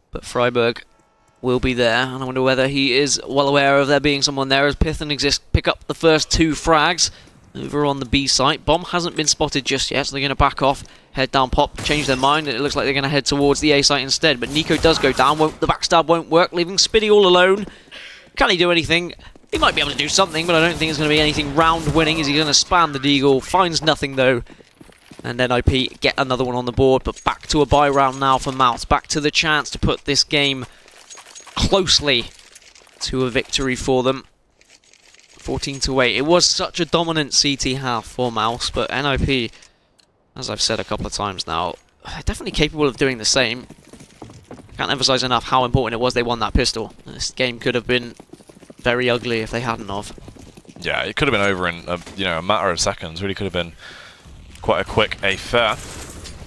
But Freiburg will be there, and I wonder whether he is well aware of there being someone there as Pith and Exist pick up the first 2 frags over on the B site. Bomb hasn't been spotted just yet, so they're going to back off, head down Pop, change their mind. It looks like they're going to head towards the A site instead, but Nico does go down. The backstab won't work, leaving Spiddy all alone. Can he do anything? He might be able to do something, but I don't think it's going to be anything round winning. Is he going to spam the Deagle? Finds nothing though. And then NiP get another one on the board, but back to a buy round now for Mouse. Back to the chance to put this game closely to a victory for them. 14-8. It was such a dominant CT half for Mouse, but NiP, as I've said a couple of times now, they're definitely capable of doing the same. Can't emphasize enough how important it was they won that pistol. This game could have been very ugly if they hadn't of. Yeah, it could have been over in a matter of seconds. Really could have been quite a quick affair.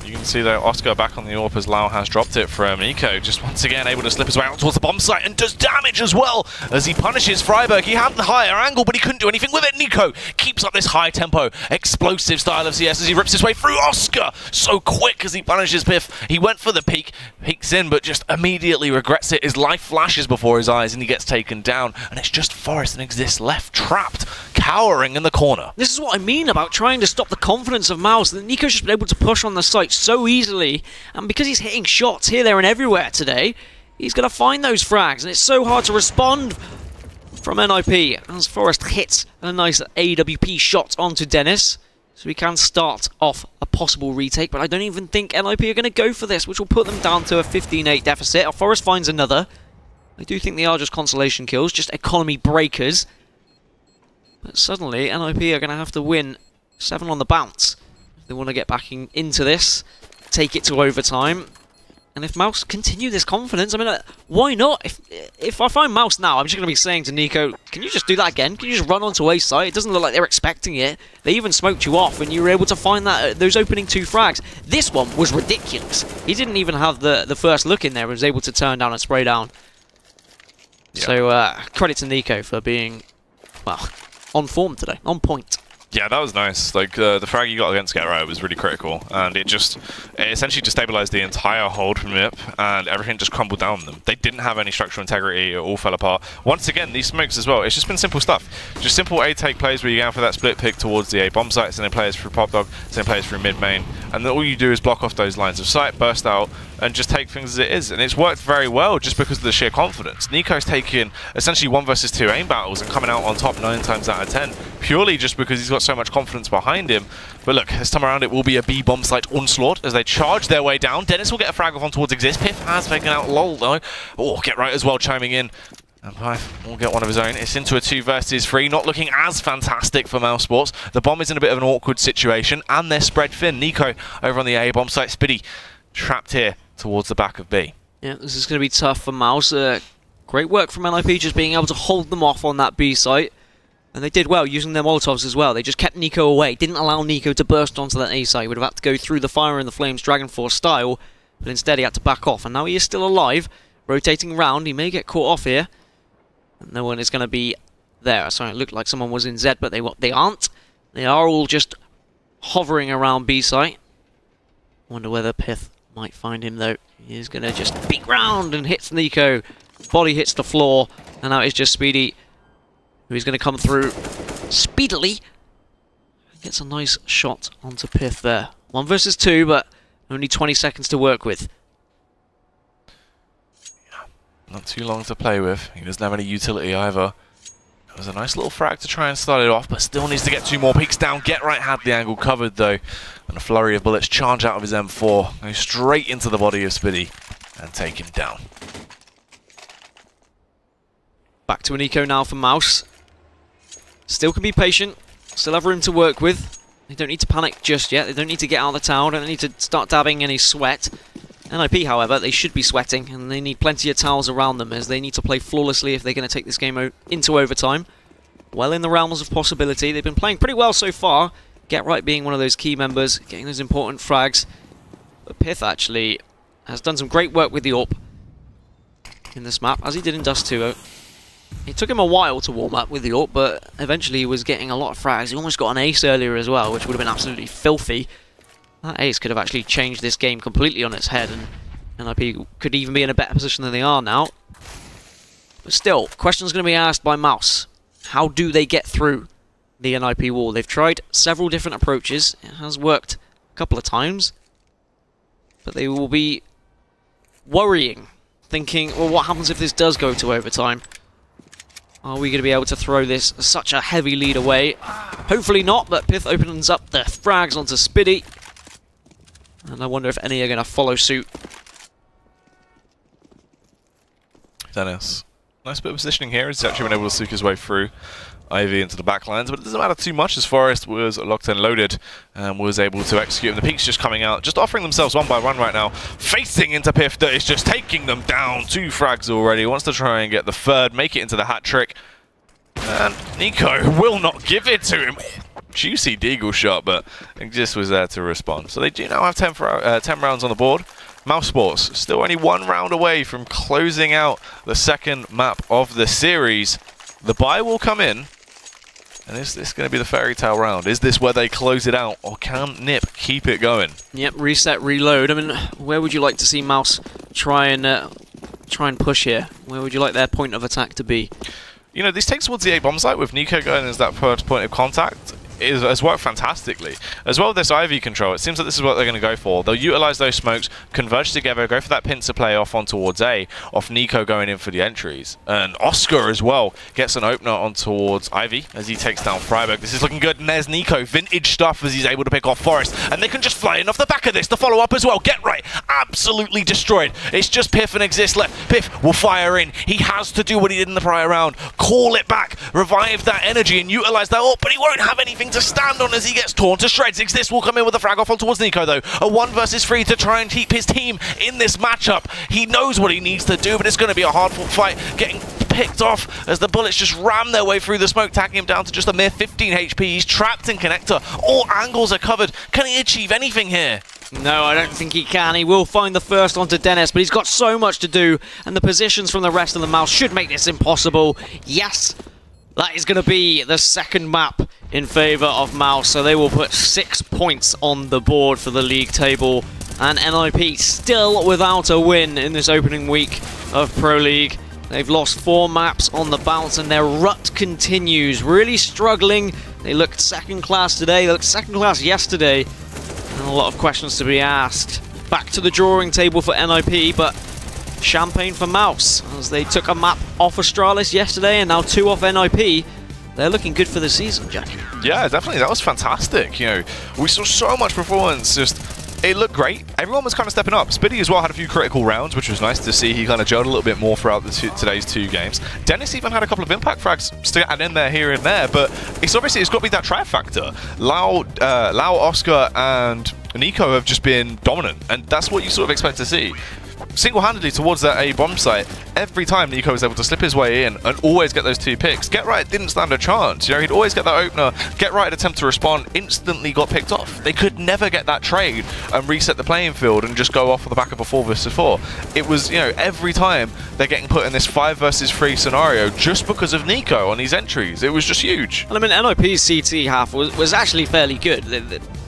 You can see though Oscar back on the AWP as Lau has dropped it from NiKo. Just once again able to slip his way out towards the bomb site and does damage as well as he punishes Freiburg. He had the higher angle, but he couldn't do anything with it. NiKo keeps up this high tempo, explosive style of CS as he rips his way through Oscar. So quick as he punishes Piff. He went for the peek, peeks in, but just immediately regrets it. His life flashes before his eyes and he gets taken down. And it's just Forest and Exist left, trapped, cowering in the corner. This is what I mean about trying to stop the confidence of Mouse. NiKo's just been able to push on the site so easily, and because he's hitting shots here, there and everywhere today, he's going to find those frags, and it's so hard to respond from NiP as Forest hits a nice AWP shot onto Dennis, so we can start off a possible retake, but I don't even think NiP are going to go for this, which will put them down to a 15-8 deficit. Forest finds another. I do think they are just consolation kills, just economy breakers, but suddenly NiP are going to have to win 7 on the bounce if they want to get back into this, take it to overtime. And if Mouse continue this confidence, I mean, why not? If I find Mouse now, I'm just going to be saying to NiKo, can you just do that again? Can you just run onto A site? It doesn't look like they're expecting it. They even smoked you off, and you were able to find that those opening 2 frags. This one was ridiculous. He didn't even have the first look in there. He was able to turn down and spray down. Yeah. So credit to NiKo for being, well, on form today, on point. Yeah, that was nice. Like, the frag you got against Get Right was really critical, and it essentially destabilized the entire hold from NiP, and everything just crumbled down on them. They didn't have any structural integrity, it all fell apart. Once again, these smokes as well, it's just been simple stuff. Just simple A-take plays where you go for that split pick towards the A-bomb site, sending players through Pop Dog, sending players through mid-main, and then all you do is block off those lines of sight, burst out, and just take things as it is. And it's worked very well just because of the sheer confidence. NiKo's taking essentially 1 versus 2 aim battles and coming out on top 9 times out of 10, purely just because he's got so much confidence behind him. But look, this time around it will be a B bomb site onslaught as they charge their way down. Dennis will get a frag off on towards Exist. Piff has taken out LOL though. Oh, Get Right as well chiming in. And Pife will get one of his own. It's into a 2 versus 3, not looking as fantastic for Mousesports. The bomb is in a bit of an awkward situation, and they're spread thin. NiKo over on the A bomb site. Spiddy trapped here towards the back of B. Yeah, this is going to be tough for Mouse. Great work from NiP just being able to hold them off on that B site. And they did well using their Molotovs as well. They just kept NiKo away, didn't allow NiKo to burst onto that A site. He would have had to go through the Fire and the Flames Dragon Force style, but instead he had to back off. And now he is still alive, rotating around. He may get caught off here. No one is going to be there. Sorry, it looked like someone was in Z, but they aren't. They are all just hovering around B site. Wonder whether Pith might find him though. He's going to just peek round and hits NiKo. Body hits the floor, and now it's just Speedy, who's going to come through speedily. Gets a nice shot onto Pith there. 1 versus 2, but only 20 seconds to work with. Yeah, not too long to play with. He doesn't have any utility either. It was a nice little frag to try and start it off, but still needs to get 2 more peeks down. Get Right had the angle covered though, and a flurry of bullets charge out of his M4. Go straight into the body of Spiddy and take him down. Back to an eco now for Mouse. Still can be patient, still have room to work with. They don't need to panic just yet, they don't need to get out of the tower, don't need to start dabbing any sweat. NiP, however, they should be sweating, and they need plenty of towels around them as they need to play flawlessly if they're going to take this game into overtime. Well in the realms of possibility, they've been playing pretty well so far. Get Right being one of those key members, getting those important frags. But Pith actually has done some great work with the AWP in this map, as he did in Dust 2. It took him a while to warm up with the AWP, but eventually he was getting a lot of frags. He almost got an ace earlier as well, which would have been absolutely filthy. That ace could have actually changed this game completely on its head, and NiP could even be in a better position than they are now. But still, questions going to be asked by Mouse. How do they get through the NiP wall? They've tried several different approaches. It has worked a couple of times, but they will be worrying, thinking, well, what happens if this does go to overtime? Are we going to be able to throw this such a heavy lead away? Hopefully not, but Pith opens up the frags onto Spiddy. And I wonder if any are going to follow suit. Dennis. Nice bit of positioning here. He's actually been able to soak his way through. Ivy into the backlines, but it doesn't matter too much as Forest was locked and loaded and was able to execute. And the Peaks just coming out, just offering themselves one by one right now, facing into Piff that is just taking them down. 2 frags already, wants to try and get the third, make it into the hat trick. And Nico will not give it to him. Juicy deagle shot, but it just was there to respond. So they do now have 10 rounds on the board. Mousesports still only 1 round away from closing out the second map of the series. The buy will come in. And is this going to be the fairy tale round? Is this where they close it out, or can NiP keep it going? Yep, reset, reload. I mean, where would you like to see Mouse try and push here? Where would you like their point of attack to be? You know, this takes towards the A bomb site with Nico going as that first point of contact. Has worked fantastically. As well with this Ivy control, it seems like this is what they're going to go for. They'll utilize those smokes, converge together, go for that pincer play off on towards A, off Nico going in for the entries. And Oscar as well gets an opener on towards Ivy as he takes down Freiburg. This is looking good, and there's Nico, vintage stuff as he's able to pick off Forest. And they can just fly in off the back of this, the follow-up as well. Get right, absolutely destroyed. It's just Piff and Exist left. Piff will fire in. He has to do what he did in the prior round. Call it back, revive that energy and utilize that ult, but he won't have anything to stand on as he gets torn to shreds. Exist will come in with a frag off on towards Nico though. A 1 versus 3 to try and keep his team in this matchup. He knows what he needs to do, but it's going to be a hard-fought fight, getting picked off as the bullets just ram their way through the smoke, tagging him down to just a mere 15 HP. He's trapped in connector. All angles are covered. Can he achieve anything here? No, I don't think he can. He will find the first onto Dennis, but he's got so much to do, and the positions from the rest of the Mouse should make this impossible. Yes, that is going to be the second map in favor of Mouse, so they will put 6 points on the board for the league table. And NiP still without a win in this opening week of Pro League. They've lost 4 maps on the bounce, and their rut continues. Really struggling. They looked second class today, they looked second class yesterday. And a lot of questions to be asked. Back to the drawing table for NiP, but champagne for Mouse, as they took a map off Astralis yesterday and now 2 off NiP. They're looking good for the season, Jack. Yeah, definitely. That was fantastic. You know, we saw so much performance. It looked great. Everyone was kind of stepping up. Spiddy as well had a few critical rounds, which was nice to see. He kind of gelled a little bit more throughout today's 2 games. Dennis even had a couple of impact frags scattered in there, here and there, but it's got to be that try factor. Lau, Oscar, and Nico have just been dominant, and that's what you sort of expect to see. Single-handedly towards that A bomb site, every time Nico was able to slip his way in and always get those 2 picks. Get Right didn't stand a chance. You know, he'd always get that opener. Get Right attempt to respond, instantly got picked off. They could never get that trade and reset the playing field and just go off on the back of a 4 versus 4. It was, you know, every time they're getting put in this 5 versus 3 scenario just because of Nico on these entries. It was just huge. Well, I mean, NiP's CT half was actually fairly good.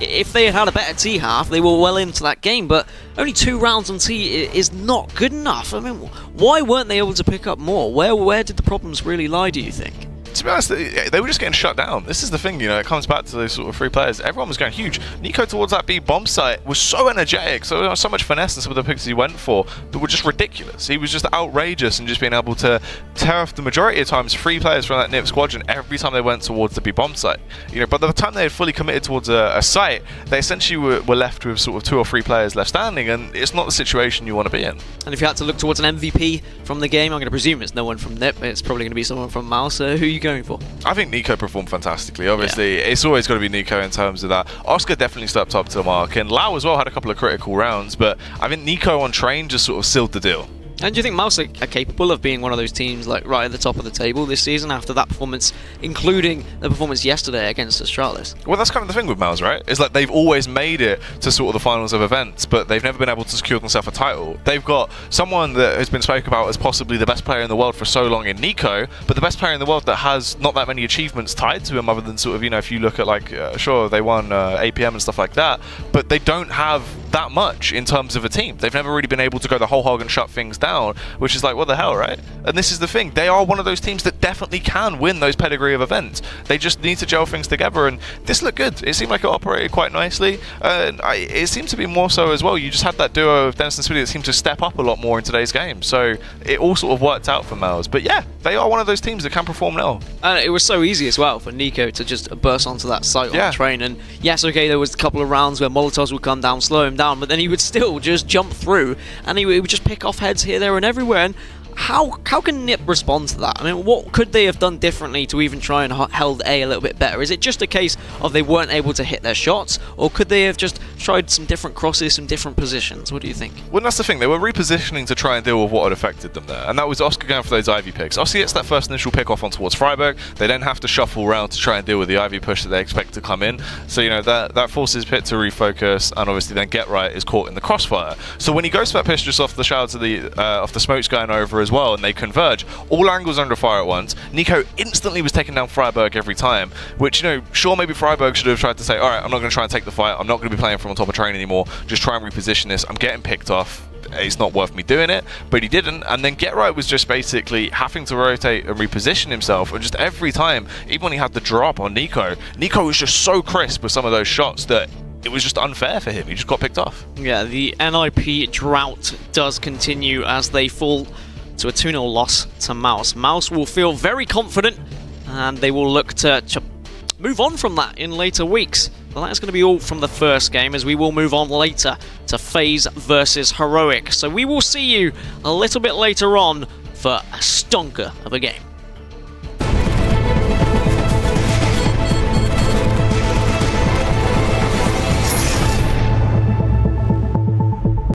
If they had had a better T half, they were well into that game, but only 2 rounds on T is not good enough. I mean, why weren't they able to pick up more? Where did the problems really lie, do you think? To be honest, they were just getting shut down. This is the thing, you know, it comes back to those sort of 3 players. Everyone was going huge. Nico towards that B bomb site was so energetic, so much finesse in some of the picks he went for that were just ridiculous. He was just outrageous and just being able to tear off the majority of times 3 players from that NiP squadron every time they went towards the B bomb site. You know, by the time they had fully committed towards a site, they essentially were left with sort of 2 or 3 players left standing, and it's not the situation you want to be in. And if you had to look towards an MVP from the game, I'm going to presume it's no one from NiP. It's probably going to be someone from Mouse. Who are you going for? I think Nico performed fantastically. Obviously, it's always got to be Nico in terms of that. Oscar definitely stepped up to the mark, and Lau as well had a couple of critical rounds, but I think Nico on train just sort of sealed the deal. And do you think Mouse are capable of being one of those teams like right at the top of the table this season after that performance, including the performance yesterday against Astralis? Well, that's kind of the thing with Mouse, right? It's like they've always made it to sort of the finals of events, but they've never been able to secure themselves a title. They've got someone that has been spoken about as possibly the best player in the world for so long in Nico, but the best player in the world that has not that many achievements tied to him other than sort of, you know, if you look at like, sure, they won APM and stuff like that, but they don't have that much in terms of a team. They've never really been able to go the whole hog and shut things down, which is like, what the hell, right? And this is the thing. They are one of those teams that definitely can win those pedigree of events. They just need to gel things together, and this looked good. It seemed like it operated quite nicely. It seemed to be more so as well. You just had that duo of Dennis and Spiddy that seemed to step up a lot more in today's game. So it all sort of worked out for Mouse. But yeah, they are one of those teams that can perform now. And it was so easy as well for Nico to just burst onto that site on the train. And yes, okay, there was a couple of rounds where Molotovs would come down, slow him down, but then he would still just jump through, and he would just pick off heads here, there, and everywhere. And How can NiP respond to that? I mean, what could they have done differently to even try and held A a little bit better? Is it just a case of they weren't able to hit their shots, or could they have just tried some different crosses, some different positions? What do you think? Well, that's the thing. They were repositioning to try and deal with what had affected them there, and that was Oscar going for those Ivy picks. Oscar gets that first initial pick off on towards Freiburg. They then have to shuffle around to try and deal with the Ivy push that they expect to come in. So, you know, that forces Pit to refocus, and obviously then Get Right is caught in the crossfire. So when he goes for that push just off the shrouds of the smokes going over as well, and they converge, all angles under fire at once. NiKo instantly was taking down Freiburg every time, which, you know, sure, maybe Freiburg should have tried to say, all right, I'm not going to try and take the fight. I'm not going to be playing from on top of train anymore. Just try and reposition this. I'm getting picked off. It's not worth me doing it, but he didn't. And then Get Right was just basically having to rotate and reposition himself, and just every time, even when he had the drop on NiKo was just so crisp with some of those shots that it was just unfair for him. He just got picked off. Yeah, the NiP drought does continue as they fall to a 2-0 loss to Mouse. Mouse will feel very confident, and they will look to move on from that in later weeks. Well, that's going to be all from the first game, as we will move on later to FaZe versus Heroic. So we will see you a little bit later on for a stonker of a game.